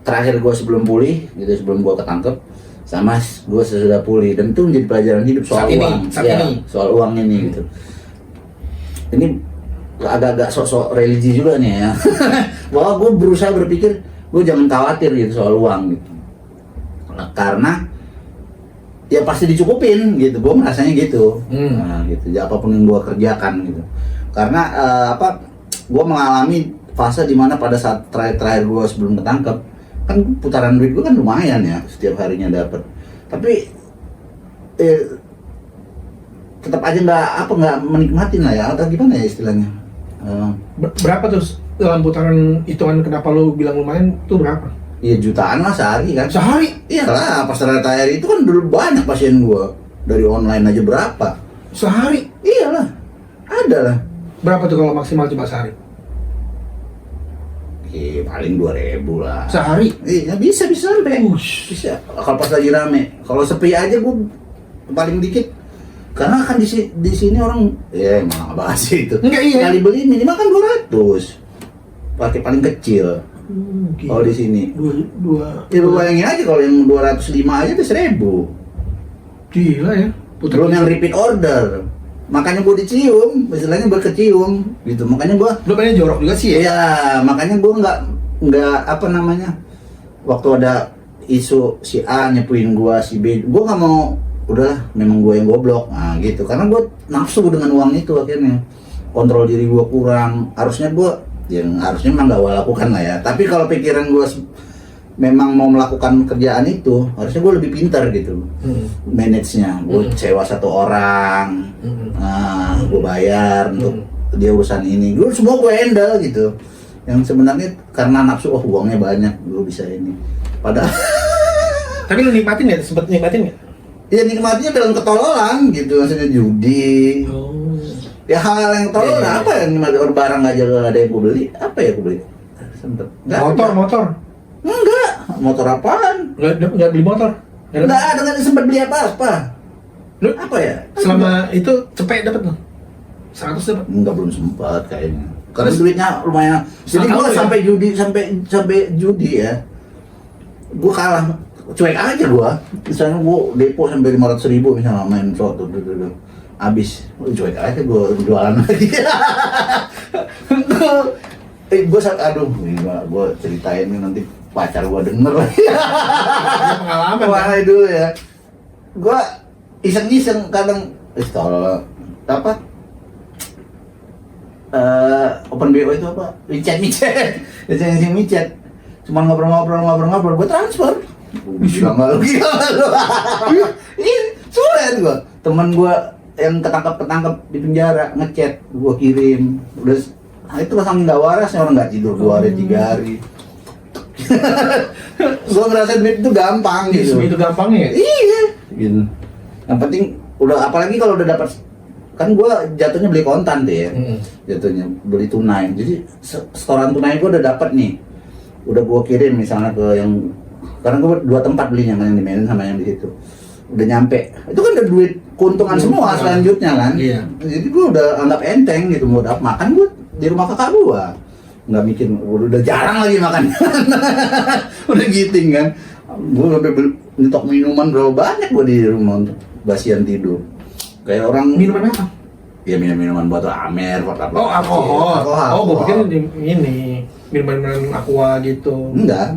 terakhir gua sebelum pulih gitu, sebelum gua ketangkep sama gua sesudah pulih, dan itu menjadi pelajaran hidup soal uang soal uang ini gitu. Ini agak-agak sok-sok religi juga nih ya. Bahwa gue berusaha berpikir gue jangan khawatir gitu soal uang gitu, karena ya pasti dicukupin gitu, gue merasanya gitu. Nah, gitu ya, apapun yang gue kerjakan gitu, karena gue mengalami fase dimana pada saat terakhir gue sebelum ketangkep kan putaran duit gue kan lumayan ya, setiap harinya dapat, tapi tetap aja nggak menikmatin lah ya, atau gimana ya istilahnya. Berapa tuh dalam putaran hitungan, kenapa lo bilang lumayan tuh berapa? Iya jutaan lah sehari kan. Sehari? Iya lah, pas terakhir itu kan dulu banyak pasien gua. Dari online aja berapa? Sehari? Iyalah, ada lah. Berapa tuh kalau maksimal coba sehari? Paling 2.000 lah. Sehari? Iya bisa sampai. Bisa. Kalau pas lagi rame. Kalau sepi aja gua paling dikit. Karena kan di sini orang ya emang bahas itu. Enggak, iya. Kali beli minimal kan 200. Pakai paling kecil. Kalau di sini. Ya lu bayangin aja kalau yang 205 aja udah 1.000. Gila ya. Belum yang repeat order. Makanya gua dicium, istilahnya berkecium gitu. Makanya gua pengen jorok juga sih ya. Iya, makanya gua nggak apa namanya. Waktu ada isu si A nyepuin gua, si B, gua nggak mau, udahlah memang gue yang goblok, nah gitu, karena gue nafsu dengan uang itu, akhirnya kontrol diri gue kurang. Harusnya memang gak gue lakukan lah ya, tapi kalau pikiran gue memang mau melakukan kerjaan itu, harusnya gue lebih pintar gitu manage-nya. Gue sewa satu orang, nah gue bayar untuk dia urusan ini, gue semua gue handle gitu. Yang sebenarnya karena nafsu, uangnya banyak, gue bisa ini, padahal tapi lu nikmatin ya, sempet nikmatin ya? Ya nikmatnya dalam ketololan gitu, maksudnya judi. Ya hal-hal yang tolol, apa yang nikmat, barang aja gak ada yang gue beli, apa ya gue beli? Sempet. Motor? Enggak, motor apaan? Nggak beli motor? Enggak ada, nggak sempet beli apa-apa. Lu Apa ya? selama itu cepet dapet tuh? 100 dapet? Enggak, belum sempat kayaknya. Karena duitnya lumayan. Jadi gue ya? sampai judi ya, gue kalah. Cuek aja gua, misalnya gua depo sampai 500.000 misalnya main slot tuh, habis, cuek aja gua jualan lagi. Gua ceritain nih nanti pacar gua denger lagi. Pengalaman Wah dulu ya, gua iseng-iseng kadang, tolong apa? Open BO itu apa? Micet. Cuma ngobrol, gua transfer. Gila nggak lu? Ini sulit gua. Temen gua yang ketangkep di penjara ngechat, gua kirim. Udah, itu langsung nggak warasnya, orang nggak tidur 2 hari 3 hari. Gua ngerasa duit itu gampang gitu. Itu gampangnya ya? Iya. Gitu. Yang penting udah, apalagi kalau udah dapat, kan gua jatuhnya beli kontan deh ya. Jatuhnya beli tunai. Jadi setoran tunai gua udah dapat nih. Udah gua kirim misalnya ke yang, karena gue 2 tempat belinya, yang di Medan sama yang di situ. Udah nyampe, itu kan udah duit keuntungan semua selanjutnya kan. Iya. Jadi gue udah anggap enteng gitu, mau dapat makan gue di rumah kakak gue, nggak mikir, udah jarang lagi makan. Udah giting kan, gue sampai nyetok minuman berapa banyak gue di rumah untuk basian tidur. Kayak orang Minuman apa? ya minuman botol Amer, Oh, alkohol. Oh, gue pikir alkohol. ini minuman aqua gitu. Enggak.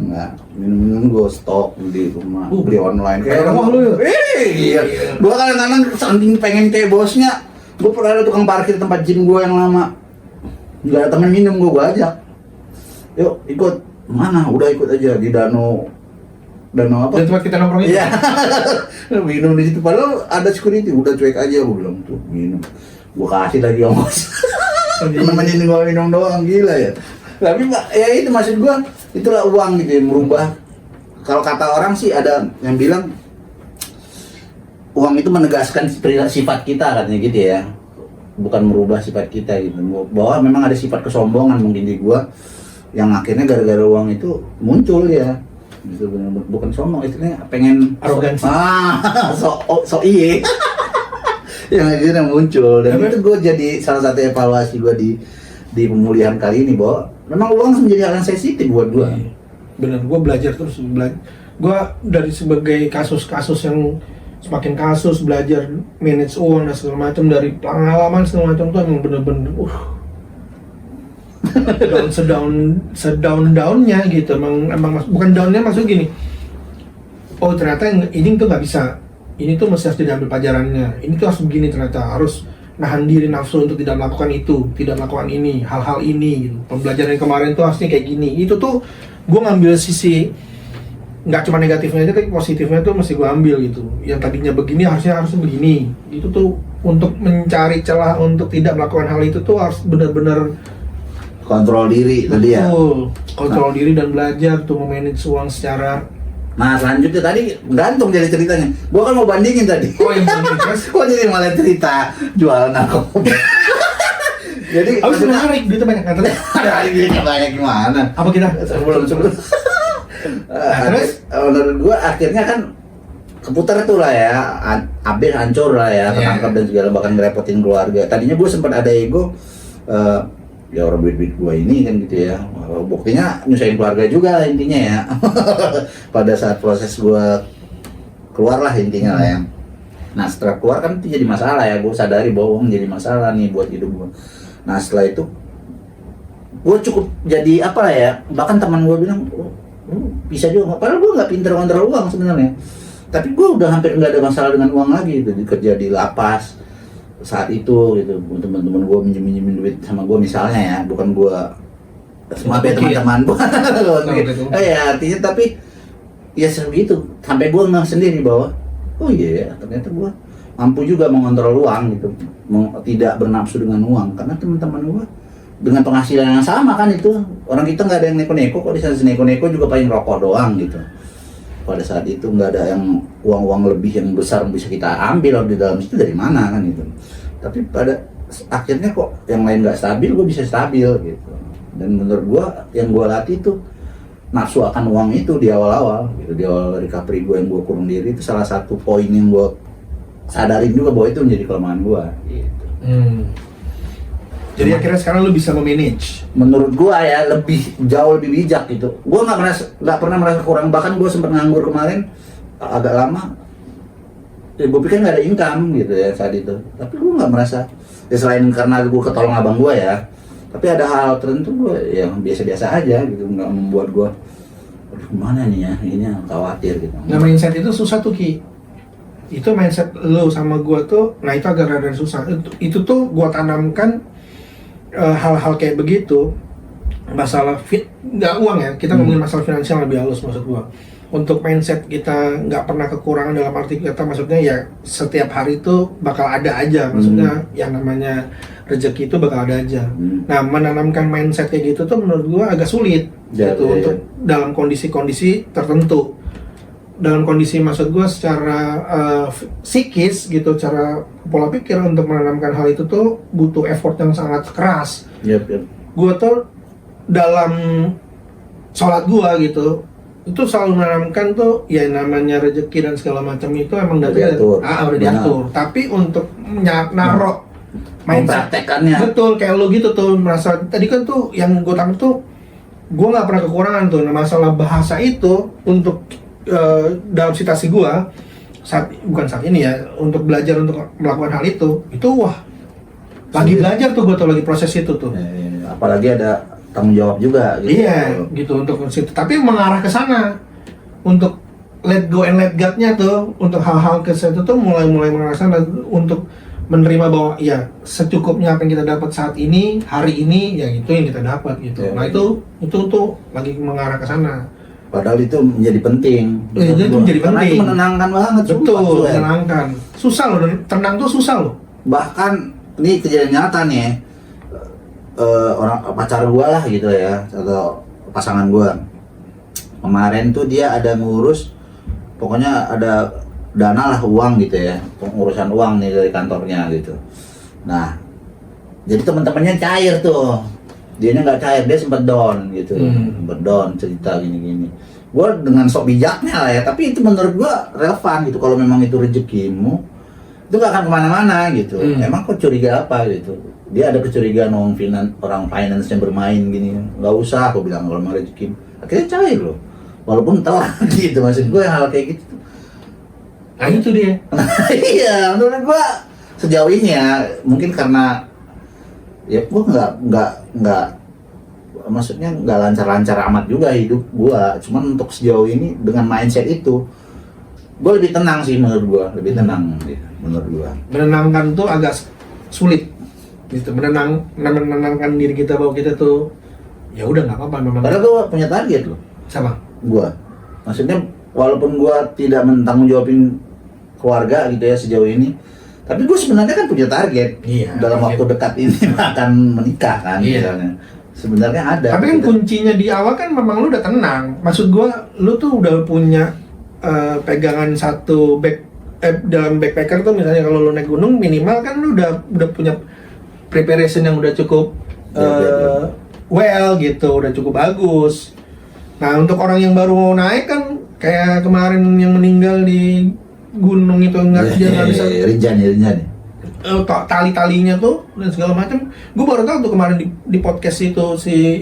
Minum gue stok di rumah, beli online. Kayak orang lu ya? Iya. Gua kadang-kadang saking pengen kayak bosnya, gua pernah ada tukang parkir tempat gym gua yang lama. Enggak ada temen minum, gua ajak. Yuk, ikut. Mana? Udah ikut aja di danau apa? Dan tempat kita nongkrong itu. Iya. Minum di situ padahal ada security, udah cuek aja gua bilang tuh minum. Gua kasih lagi ongkos. Nemenin gua minum doang, gila ya. Tapi ya itu maksud gua, itulah uang gitu yang merubah. Kalau kata orang sih ada yang bilang uang itu menegaskan sifat kita katanya gitu ya, bukan merubah sifat kita gitu. Bahwa memang ada sifat kesombongan mungkin di gua yang akhirnya gara-gara uang itu muncul ya. Gitu, bukan sombong, istilahnya pengen Arogansi. so iye. Yang akhirnya muncul dan itu gue jadi salah satu evaluasi gue di pemulihan kali ini bahwa memang uang menjadi hal yang sensitif buat gue. Bener, gue belajar terus gue dari sebagai kasus-kasus yang semakin kasus belajar manage uang dan segala macam, dari pengalaman segala macam tuh emang bener-bener sedown-daunnya gitu. Emang bukan downnya, maksud gini, oh ternyata ini tuh nggak bisa, ini tuh mesti harus diambil pelajarannya, ini tuh harus begini, ternyata harus nahan diri nafsu untuk tidak melakukan itu, tidak melakukan ini, hal-hal ini gitu. Pembelajaran yang kemarin tuh harusnya kayak gini. Itu tuh gue ngambil sisi nggak cuma negatifnya aja, tapi positifnya tuh mesti gue ambil gitu. Yang tadinya begini harusnya begini. Itu tuh untuk mencari celah untuk tidak melakukan hal itu tuh harus benar-benar Kontrol diri tadi ya. kontrol diri dan belajar tuh memanage uang secara. Nah selanjutnya tadi gantung jadi ceritanya. Gua kan mau bandingin tadi. Oh yang terus. Kok jadi malah cerita jual narkoba. Jadi Harus menarik, duitnya banyak kan? Ini banyak gimana? Apa kita? Sebelum terus? Menurut gua akhirnya kan keputar tuh lah ya, habis hancur lah ya, ketangkap dan segala, bahkan ngerepotin keluarga. Tadinya gua sempat ada ego, ya orang duit gua ini kan gitu ya. Buktinya nyusahin keluarga juga lah intinya ya. Pada saat proses gua keluar lah intinya lah ya. Nah setelah keluar kan itu jadi masalah ya, gua sadari bahwa uang jadi masalah nih buat hidup gua. Nah setelah itu gue cukup jadi apa ya, bahkan teman gue bilang bisa juga, padahal gue nggak pinter ngontrol uang sebenarnya, tapi gue udah hampir nggak ada masalah dengan uang lagi gitu, kerja di lapas saat itu gitu. Teman-teman gue minjemin duit sama gue misalnya ya, bukan gue maaf ya teman-teman, ya artinya, tapi ya segitu sampai gue nggak sendiri bahwa oh iya ya, ternyata gue mampu juga mengontrol uang gitu, tidak bernafsu dengan uang, karena teman-teman gue dengan penghasilan yang sama kan itu, orang kita nggak ada yang neko-neko kok, di sana neko-neko juga paling rokok doang gitu. Pada saat itu nggak ada yang uang-uang lebih yang besar bisa kita ambil di dalam situ, dari mana kan itu. Tapi pada akhirnya kok yang lain nggak stabil, gue bisa stabil gitu. Dan menurut gue yang gue latih itu nafsu akan uang itu di awal-awal gitu, di awal recovery gue yang gue kurung diri itu salah satu poin yang gue sadarin juga bahwa itu menjadi kelemahan gue gitu. Jadi akhirnya sekarang lu bisa memanage. Menurut gua ya jauh lebih bijak gitu. Gua nggak pernah merasa kurang, bahkan gua sempat nganggur kemarin agak lama. Ya, gua pikir nggak ada income gitu ya saat itu. Tapi gua nggak merasa. Ya selain karena gua ketolong abang gua ya. Tapi ada hal tertentu gua yang biasa-biasa aja gitu, nggak membuat gua aduh gimana nih ya, ini khawatir gitu. Nah mindset itu susah tuh Ki. Itu mindset lu sama gua tuh, nah itu agak rada susah. Itu tuh gua tanamkan hal-hal kayak begitu, masalah nggak uang ya, kita ngomongin masalah finansial lebih halus maksud gua. Untuk mindset kita nggak pernah kekurangan dalam arti kata, maksudnya ya setiap hari itu bakal ada aja, maksudnya yang namanya rezeki itu bakal ada aja. Nah menanamkan mindset kayak gitu tuh menurut gua agak sulit gitu untuk dalam kondisi-kondisi tertentu. Dalam kondisi maksud gue secara psikis gitu, cara pola pikir untuk menanamkan hal itu tuh butuh effort yang sangat keras. Yep. Gue tuh dalam sholat gue gitu, itu selalu menanamkan tuh ya namanya rezeki dan segala macam itu emang udah diatur. Tapi untuk narok mindset, betul kayak lo gitu tuh, merasa tadi kan tuh yang gue tangkap tuh gue nggak pernah kekurangan tuh. Nah masalah bahasa itu untuk dalam situasi gua bukan saat ini ya, untuk belajar untuk melakukan hal itu wah, lagi belajar tuh gue tuh, lagi proses itu tuh. Apalagi ada tanggung jawab juga gitu. Iya, gitu untuk situ. Tapi mengarah ke sana untuk let go and let God-nya tuh, untuk hal-hal ke situ tuh mulai mengarah ke sana untuk menerima bahwa ya secukupnya apa yang kita dapat saat ini, hari ini, ya itu yang kita dapat gitu. Nah itu tuh lagi mengarah ke sana. Padahal itu menjadi penting. Itu menjadi Karena penting. itu menenangkan banget. Betul, menenangkan. Susah loh, tenang tuh susah loh. Bahkan ini kejadian nyata nih ya. Orang pacar gua lah gitu ya, atau pasangan gua. Kemarin tuh dia ada ngurus, pokoknya ada dana lah, uang gitu ya, pengurusan uang nih dari kantornya gitu. Nah, jadi teman-temannya cair tuh, dianya nggak cair, dia sempet down gitu, sempet down cerita gini-gini. Gua dengan sok bijaknya lah ya, tapi itu menurut gua relevan gitu. Kalau memang itu rezekimu, itu gak akan kemana-mana gitu. Emang kok curiga apa gitu? Dia ada kecurigaan orang finance yang bermain gini, nggak usah, aku bilang kalau mau rezeki. Akhirnya cair loh, walaupun telat gitu. Maksud gue hal kayak gitu. Nah itu dia. Iya, menurut gua sejauh ini ya, mungkin karena ya gua nggak maksudnya nggak lancar-lancar amat juga hidup gua. Cuman untuk sejauh ini dengan mindset itu, gua lebih tenang sih menurut gua, lebih tenang gitu, menurut gua. Menenangkan tuh agak sulit gitu, menenangkan diri kita bahwa kita tuh ya udah nggak apa-apa memang. Padahal gua punya target loh. Sama. Gua, maksudnya walaupun gua tidak mentanggung jawabin keluarga gitu ya sejauh ini, tapi gue sebenarnya kan punya target. Iya, dalam waktu dekat ini akan menikah kan. Iya. Misalnya. Sebenarnya ada. Tapi kan kuncinya di awal kan memang lu udah tenang. Maksud gue, lu tuh udah punya pegangan satu dalam backpacker tuh, misalnya kalau lu naik gunung minimal kan lu udah punya preparation yang udah cukup well gitu, udah cukup bagus. Nah untuk orang yang baru mau naik kan kayak kemarin yang meninggal di gunung itu dia nggak bisa Rinjani tali-talinya tuh dan segala macam. Gue baru tahu tuh kemarin di podcast itu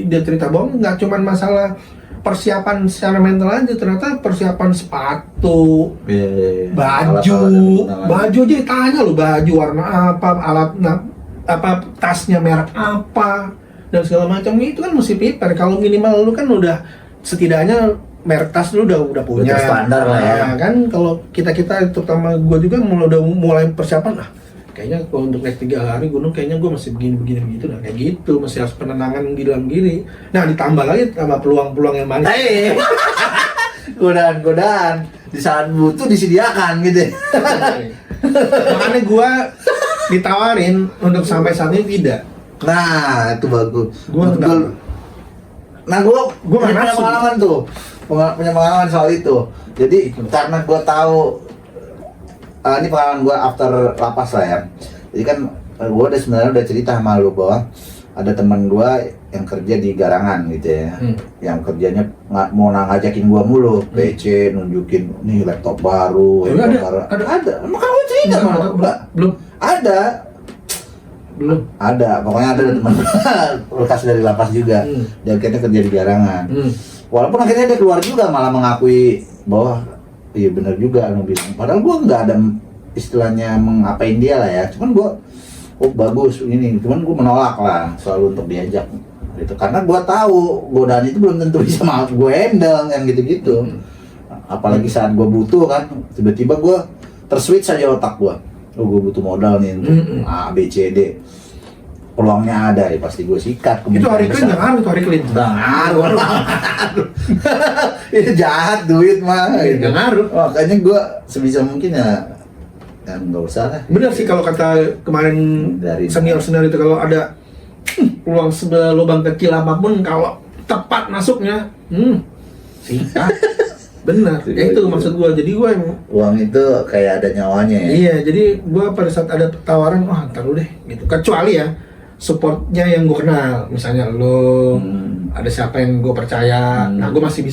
dia cerita bahwa nggak cuma masalah persiapan secara mental aja, ternyata persiapan sepatu, baju aja ditanya lo, baju warna apa, alat apa, tasnya merek apa dan segala macam. Itu kan mesti prepare. Kalau minimal lu kan udah setidaknya merek tas lu udah punya standar lah ya. Kan kalau kita terutama gue juga udah mulai persiapan kayaknya kalau untuk naik 3 hari gunung kayaknya gue masih begini begitu kayak gitu, masih harus penenangan di dalam diri. Nah ditambah lagi sama peluang-peluang yang manis. Godaan di saat butuh disediakan gitu. Makanya gue ditawarin untuk sampai saat ini tidak. Nah itu bagus. Gue punya pengalaman tuh. Punya pengalaman soal itu. Jadi karena gue tahu ini pengalaman gue after lapas lah ya. Jadi kan gue sebenarnya cerita sama lu bahwa ada teman gue yang kerja di Garangan gitu ya, yang kerjanya mau ngajakin gue mulu, PC nunjukin nih laptop baru, ada. Makanya gue cerita belum ada, pokoknya ada teman bekas dari lapas juga, dia akhirnya kerja di Garangan. Walaupun akhirnya dia keluar juga malah mengakui bahwa iya benar juga lu bilang. Padahal gua nggak ada istilahnya mengapain dia lah ya. Cuman gua bagus ini. Cuman gua menolak lah selalu untuk diajak gitu. Karena gua tahu godaan itu belum tentu bisa gue handle yang gitu-gitu. Apalagi saat gua butuh kan, tiba-tiba gua terswitch saja otak gua. Gua butuh modal nih untuk A, B, C, D. Peluangnya ada ya pasti gue sikat. Itu hari clean nggak ngaruh, itu hari clean ngaruh. Itu jahat duit mah nggak ngaruh. Makanya gue sebisa mungkin ya nggak usah lah. Bener sih kalau kata kemarin dari senior itu, kalau ada peluang lubang kecil apapun kalau tepat masuknya sikat. Benar, ya itu maksud gue. Jadi gue uang itu kayak ada nyawanya ya. Iya, jadi gue pada saat ada tawaran, ntar lu deh gitu. Kecuali ya supportnya yang gue kenal, misalnya lo ada siapa yang gue percaya, nah gue masih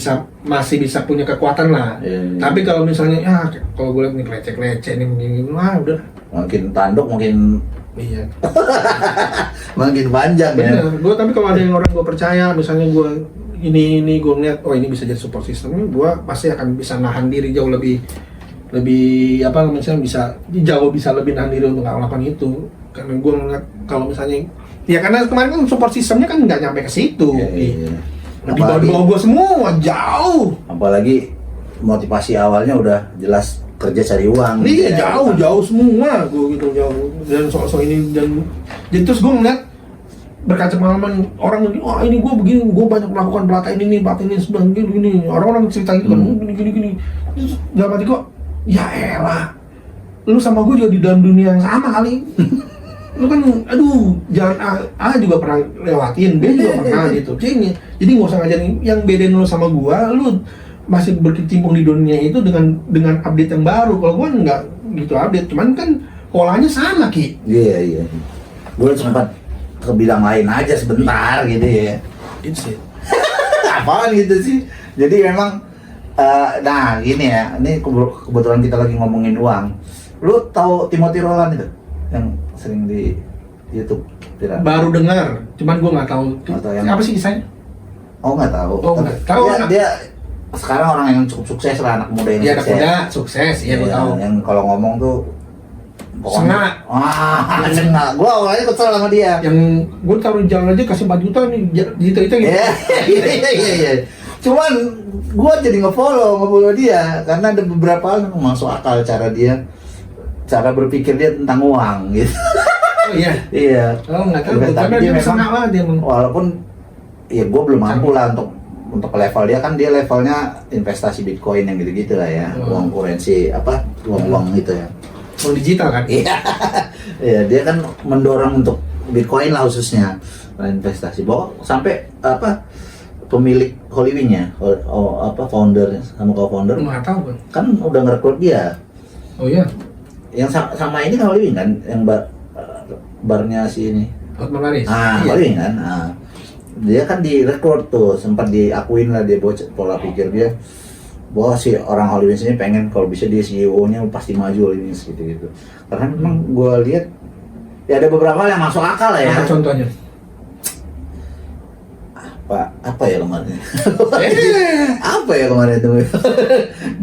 bisa punya kekuatan lah. Tapi kalau misalnya kalau gue lihat nih leceh nih begini, udah makin tanduk makin iya makin panjang. Bener. Ya gue, tapi kalau ada yang orang gue percaya, misalnya gue ini gue ngeliat ini bisa jadi support system, gue pasti akan bisa nahan diri jauh lebih lebih apa misalnya bisa lebih nahan diri untuk nggak melakukan itu. Karena gue ngeliat kalau misalnya ya karena kemarin kan support sistemnya kan nggak nyampe ke situ. Iya. Di bawah gue semua jauh. Apalagi motivasi awalnya udah jelas kerja cari uang. Iya, gitu ya. jauh semua gue gitu jauh. Dan soal ini dan jadi terus gue ngeliat berkaca pengalaman orang ini, wah ini gue begini, gue banyak melakukan pelatihan ini sudah gini. Orang-orang cerita gitu kan, gini. Terus dalam hati gue, ya elah, lu sama gue juga di dalam dunia yang sama kali. Lu kan, aduh, jangan A juga pernah lewatin, B juga pernah gitu. Jadi nggak usah ngajarin yang bedain lu sama gue, lu masih berkecimpung di dunia itu dengan update yang baru. Kalau gue nggak gitu update, cuman kan polanya sama Ki. Iya. Gue sempat ke bidang lain aja sebentar gitu ya. Itu sih. Apaan gitu sih? Jadi memang nah gini ya, ini kebetulan kita lagi ngomongin uang. Lu tahu Timothy Roland itu yang sering di YouTube viral? Baru dengar, cuman gue nggak tahu. Atau yang- Apa sih kisahnya? Oh nggak tahu. Oh, nggak tahu. Dia sekarang orang yang cukup sukses lah, anak muda yang Iya, anak sukses. muda sukses, iya gue tahu. Yang kalau ngomong tuh Sengak. sengak. Gua awalnya kesel sama dia. Yang gue taruh di jalan aja kasih 4 juta nih, gitu gitu. Iya. Cuman gua jadi nge-follow dia karena ada beberapa hal yang masuk akal cara berpikir dia tentang uang gitu. Oh iya. Iya. Oh nggak tahu, Tapi karena dia dia memang- sengak banget dia. Walaupun ya gua belum mampu lah untuk level dia, kan dia levelnya investasi Bitcoin yang gitu-gitu lah ya. Oh. Uang kurensi uang gitu ya. Uang digital kan? Iya. Iya, dia kan mendorong untuk Bitcoin lah khususnya investasi. Bahwa sampai pemilik Hollywood-nya, foundernya sama co-founder Nggak tahu kan? kan udah ngerekrut dia. Oh iya. Yang sama ini kan Hollywood kan, yang barnya si ini. Hotman Paris. Ah, Iya. Hollywood kan. Dia kan direkrut tuh, sempat diakuin lah dia pola pikir dia bahwa si orang Hollywood ini pengen kalau bisa dia CEO-nya pasti maju ini gitu. Karena memang gue lihat ya ada beberapa hal yang masuk akal lah ya. Apa contohnya? Apa ya kemarin? Apa ya kemarin tuh?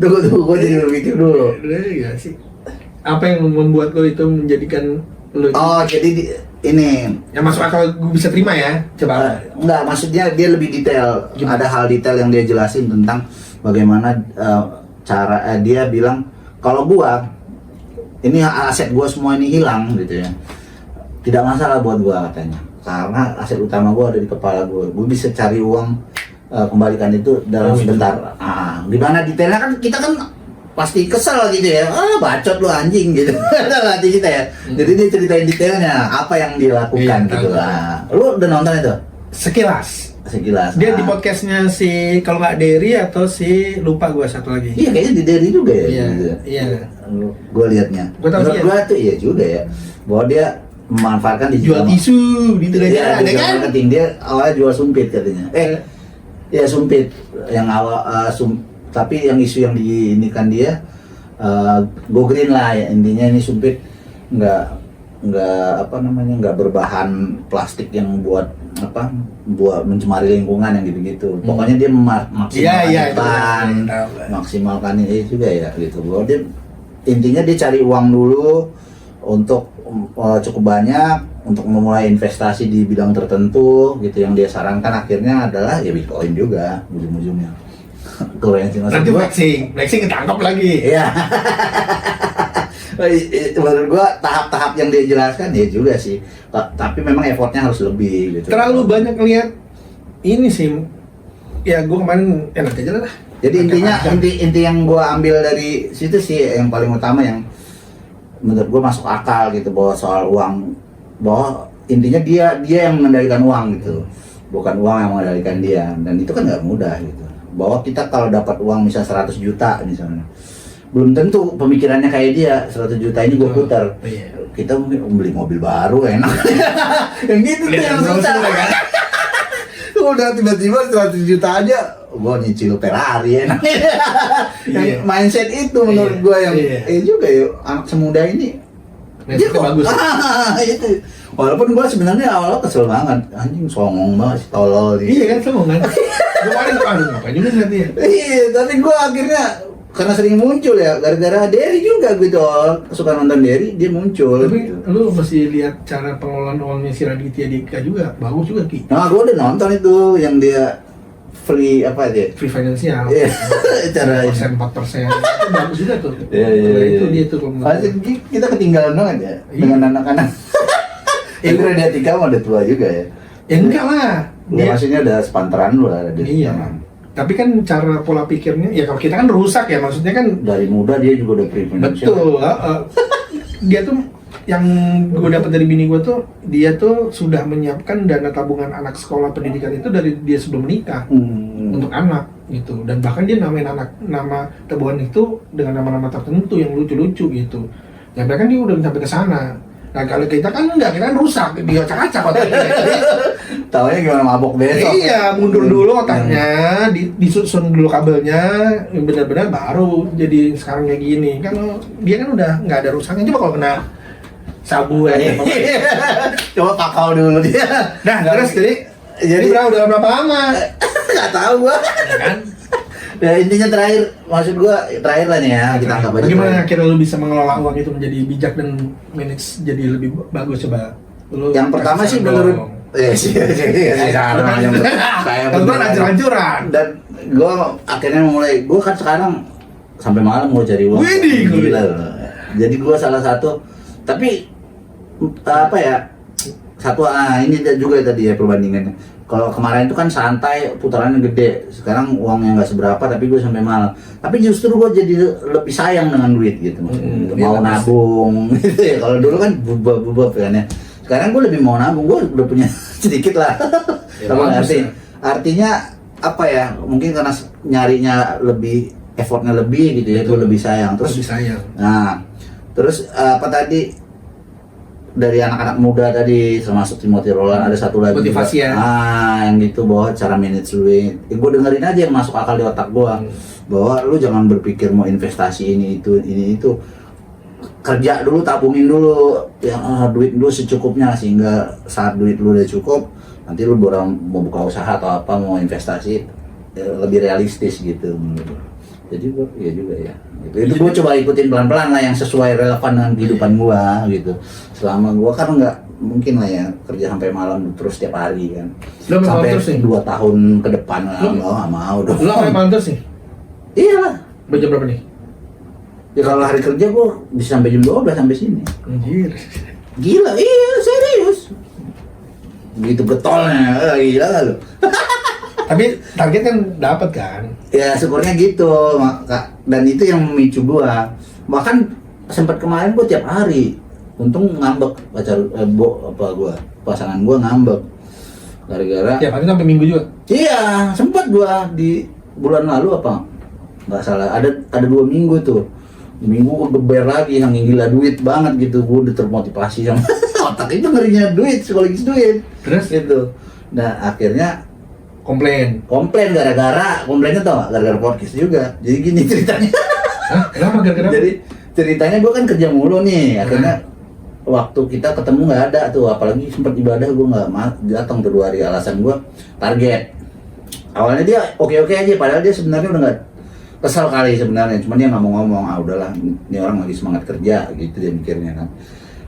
Tunggu, gue jadi berpikir dulu. Iya sih. Apa yang membuat lo itu menjadikan lo Oh, jadi ini yang masuk akal gue bisa terima ya? Coba. enggak, maksudnya dia lebih detail. Ada hal detail yang dia jelasin tentang bagaimana cara dia bilang kalau gua ini aset gua semua ini hilang gitu ya. Tidak masalah buat gua katanya. Karena aset utama gua ada di kepala gua. Gua bisa cari uang kembalikan itu dalam sebentar. Gimana detailnya kan kita kan pasti kesel gitu ya. Bacot lu anjing gitu. Dalam hati kita ya. Jadi dia ceritain detailnya apa yang dia lakukan Iya, gitu tahu. lah. Lu udah nonton itu? Sekilas. Sekilas. Dia di podcastnya si kalau nggak Derry atau si lupa gue satu lagi. Iya kayaknya di Derry juga ya. Iya, gitu. iya. Gue liatnya. Gua tahu Menurut sih ya. gue tuh iya juga ya. Bahwa dia memanfaatkan Jual tisu di tengah Iya, jalan, ada digital kan? marketing. Dia awalnya jual sumpit katanya. Ya sumpit. Yang awal tapi yang isu yang diinikan dia go green lah ya. Intinya ini sumpit nggak berbahan plastik yang buat mencemari lingkungan yang gitu-gitu. Pokoknya dia maksimalkan Iya, iklan, tahu. maksimalkan ini juga ya gitu. Bahwa dia intinya dia cari uang dulu untuk cukup banyak untuk memulai investasi di bidang tertentu gitu. Yang dia sarankan akhirnya adalah ya Bitcoin juga ujung-ujungnya. Keren sih maksud Nanti gua. flexing ketangkap lagi. Iya. Menurut gua tahap-tahap yang dia jelaskan ya juga sih. Tapi memang effortnya harus lebih gitu. Terlalu banyak lihat ini sih. Ya gue kemarin enak aja lah. Jadi intinya inti yang gua ambil dari situ sih yang paling utama yang menurut gua masuk akal gitu, bahwa soal uang, bahwa intinya dia yang mengendalikan uang gitu, bukan uang yang mengendalikan dia, dan itu kan nggak mudah gitu. Bahwa kita kalau dapat uang misalnya 100 juta misalnya, belum tentu pemikirannya kayak dia. 100 juta ini gue putar, Iya. kita mungkin beli mobil baru enak. Yang gitu tuh yang susah. Udah tiba-tiba 100 juta aja gua nyicil Ferrari enak. Yang Iya. mindset itu menurut gua yang Iya. juga ya anak semuda ini dia Mindsetnya bagus. itu. Walaupun gua sebenarnya awal kesel banget, anjing songong banget si tolol Iya kan semua kan. Gue kemarin aduh ngapain juga nanti ya. Iya, tapi gua akhirnya karena sering muncul ya, gara-gara Derry juga gitu, suka nonton Derry, dia muncul. Tapi gitu. lu mesti lihat cara pengelolaan uangnya si Raditya Dika juga, bagus juga Ki. Nah, gue udah nonton itu yang dia free apa aja? Free financial. Iya, cara ini. 4%. Itu bagus juga tuh. Iya, iya, Nah, itu iya. dia tuh kalau menurut Pasti gue. kita ketinggalan banget ya Iya. dengan anak-anak. Itu dia tiga udah tua juga ya. Ya enggak lah. Ya, maksudnya ada sepantaran lu lah dia. Iya. Tapi kan cara pola pikirnya, ya kalau kita kan rusak ya, maksudnya kan Dari muda dia juga udah free financial. betul. Dia tuh yang gue dapat dari bini gue tuh, dia tuh sudah menyiapkan dana tabungan anak sekolah pendidikan itu dari dia sebelum menikah untuk anak gitu. Dan bahkan dia namain nama tabungan itu dengan nama-nama tertentu yang lucu-lucu gitu. Ya bahkan dia udah sampai ke sana. Nah kalau kita kan enggak, kita kan rusak, dia acak-acak otaknya. Taunya gimana mabok besok. Iya, mundur dulu otaknya, disusun dulu kabelnya, benar-benar baru jadi sekarang kayak gini. Kan dia kan udah nggak ada rusaknya, coba kalau kena sabu ya. Coba kakao dulu dia. Nah, terus jadi udah berapa lama? Nggak tahu gua. Ya kan? Ya intinya terakhir, maksud gua terakhir lah nih ya, kita anggap aja. Bagaimana terakhir. akhirnya lu bisa mengelola uang itu menjadi bijak dan manage jadi lebih bagus coba? Lu Yang pertama kasih sih saran menurut dong. Kalau gua hancur-hancuran. Dan gua akhirnya gue kan sekarang sampai malam mau cari uang. Widih, Gila loh. Jadi gua salah satu, tapi apa ya, satu ini juga tadi ya perbandingannya. Kalau kemarin itu kan santai, putarannya gede. Sekarang uangnya nggak seberapa, tapi gue sampai malam. Tapi justru gue jadi lebih sayang dengan duit gitu. Mau iya, nabung gitu ya. Kalau dulu kan bubab kan ya. Sekarang gue lebih mau nabung, gue udah punya sedikit lah. Ya, Sama bagus ya. artinya apa ya? Mungkin karena nyarinya lebih, effortnya lebih gitu ya, gue lebih sayang. Terus Terus, disayang. nah, terus apa tadi? Dari anak-anak muda tadi, termasuk Timothy Roland, ada satu lagi Motivasi ya. yang gitu, bahwa cara manage duit. Gue dengerin aja yang masuk akal di otak gue, bahwa lu jangan berpikir mau investasi ini itu, kerja dulu, tabungin dulu, duit dulu secukupnya, sehingga saat duit lu udah cukup, nanti lu baru mau buka usaha atau apa, mau investasi lebih realistis gitu. Jadi gue ya juga ya. Itu gue coba ikutin pelan-pelan lah yang sesuai relevan dengan kehidupan gue gitu. Selama gue kan nggak mungkin lah ya kerja sampai malam terus tiap hari kan. Lu memang Sampai terus nih? 2 tahun ke depan nggak mau dong. Lu sampai malam terus nih? Iya lah. Jam berapa nih? Ya kalau hari kerja gue bisa sampai jam 12 sampai sini. Anjir. Gila, iya serius. Gitu getolnya, gila lah lu. Tapi target kan dapat kan? Ya syukurnya gitu, dan itu yang memicu gua. Bahkan sempat kemarin gua tiap hari, untung ngambek pasangan gua ngambek gara-gara. Tiap hari sampai minggu juga. Iya, sempat gua di bulan lalu apa? Nggak salah, ada 2 minggu tuh. Minggu gua geber lagi, saking gila duit banget gitu, gua udah termotivasi sama otak itu ngerinya duit, psikologis duit. Terus? Gitu. Nah akhirnya Komplain. komplainnya tau gak? Gara-gara podcast juga. Jadi gini ceritanya. Hah? Kenapa gara-gara? Jadi ceritanya gue kan kerja mulu nih, akhirnya waktu kita ketemu nggak ada tuh, apalagi sempat ibadah gue nggak datang tuh 2 hari. Alasan gue target. Awalnya dia oke-oke aja, padahal dia sebenarnya udah nggak, kesal kali sebenarnya, cuman dia nggak mau ngomong. Udahlah, ini orang lagi semangat kerja gitu dia mikirnya kan.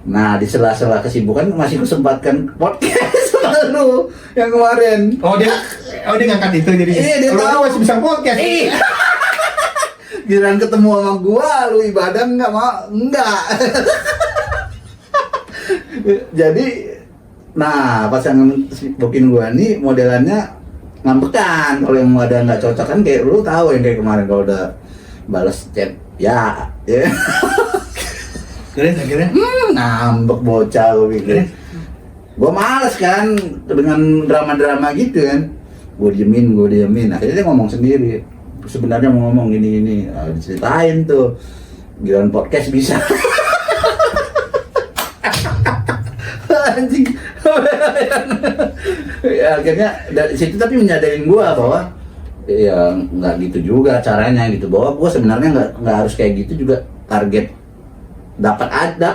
Nah di sela-sela kesibukan masih kesempatkan podcast sama lu yang kemarin. Oh dia ngangkat itu jadi. Iya, dia lu tahu. masih bisa podcast. Iya. Giliran ketemu sama gua, lu ibadah enggak. Jadi, nah pas yang bikin gua nih modelannya ngambekan. Kalau yang ada nggak cocok kan kayak lu tahu yang kayak kemarin kalau udah balas chat, ya. Terus akhirnya? Ngambek bocah gua pikir. Gua males kan dengan drama-drama gitu kan. Gua diemin. Akhirnya dia ngomong sendiri. Sebenarnya mau ngomong gini-gini, diceritain tuh. Giliran podcast bisa. Anjing. Ya, akhirnya dari situ tapi menyadarin gua bahwa ya nggak gitu juga caranya gitu, bahwa gua sebenarnya nggak harus kayak gitu juga. Target dapat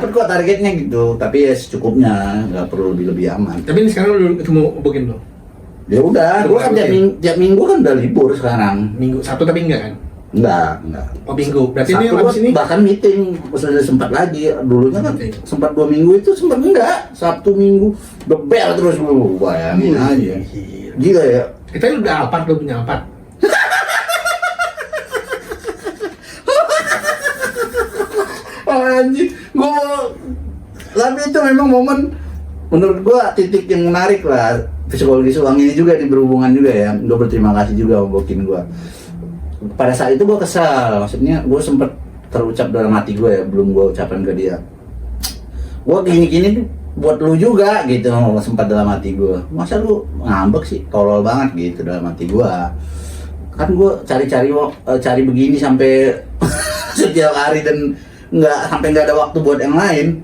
kok targetnya gitu, tapi ya secukupnya, nggak perlu lebih aman. Tapi ini sekarang lu ketemu Bogin belum? Ya udah, gua kan tiap minggu kan udah libur sekarang. Minggu Sabtu tapi enggak kan? Enggak. Oh minggu. Berarti ini Sabtu habis ini bahkan meeting sudah sempat lagi. Dulunya kan Meeting. sempat 2 minggu itu sempat enggak. Sabtu Minggu bebel terus lu. Bayangin aja. Gila ya. kita udah Alphard, lo punya Alphard. Anjing, tapi itu memang momen menurut gua titik yang menarik lah. Psikologis uang ini juga berhubungan juga ya. Gua berterima kasih juga sama Bokin gua. Pada saat itu gua kesal, maksudnya gua sempet terucap dalam hati gua ya, belum gua ucapkan ke dia. Gua gini-gini tuh buat lu juga gitu, sempat dalam hati gua. Masa lu ngambek sih, tolol banget gitu dalam hati gua. Kan gua cari begini sampai setiap hari dan nggak ada waktu buat yang lain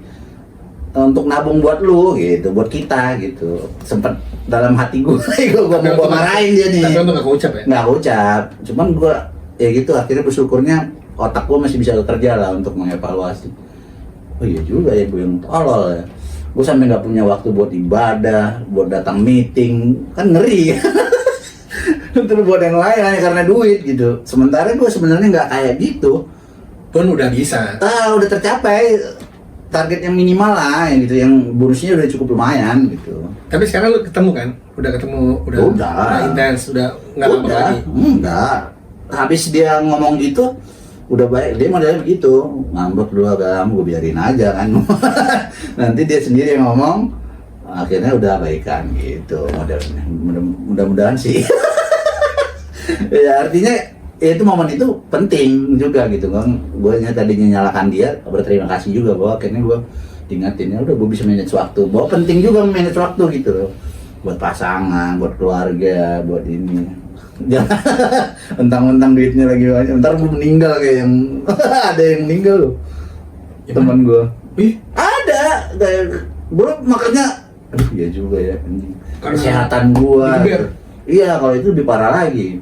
untuk nabung buat lu gitu, buat kita gitu. Sempet dalam hati gue mau marahin dia nih. Tapi untuk nggak ucap ya? Nggak ucap, cuman gue ya gitu akhirnya bersyukurnya otak gue masih bisa bekerja lah untuk mengevaluasi. Oh iya juga ya gue yang tolol ya. Gue sampai nggak punya waktu buat ibadah, buat datang meeting, kan ngeri. Terus buat yang lain hanya karena duit gitu. Sementara gue sebenarnya nggak kayak gitu. Pun udah bisa. Udah tercapai target yang minimal lah, yang gitu, yang bonusnya udah cukup lumayan gitu. Tapi sekarang lu ketemu kan? Udah intens, udah nggak lama lagi. Enggak. Habis dia ngomong gitu, udah baik. Dia modelnya begitu, ngambek dulu agak, gue biarin aja kan. Nanti dia sendiri yang ngomong, akhirnya udah baikan gitu modelnya. Mudah-mudahan sih. Ya artinya ya itu momen itu penting juga gitu kan. Gue tadinya nyalakan dia, berterima kasih juga bahwa akhirnya gue diingatin ya udah gue bisa manage waktu, bahwa penting juga manage waktu gitu loh, buat pasangan, buat keluarga, buat ini. Jangan mentang-mentang duitnya lagi banyak, ntar gue meninggal kayak yang ada yang meninggal loh, teman gue. Ada kayak gue, makanya aduh ya juga ya anjing. Kesehatan gue iya, kalau itu lebih parah lagi.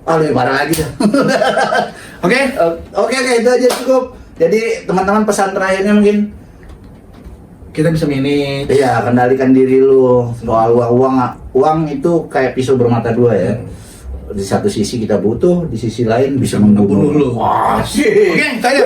Lebih parah lagi. Oke, itu aja cukup. Jadi teman-teman pesan terakhirnya mungkin kita bisa manage. iya, kendalikan diri lu. Soal uang itu kayak pisau bermata dua ya. Di satu sisi kita butuh, di sisi lain bisa membunuh lu. Wah, Oke, tanya.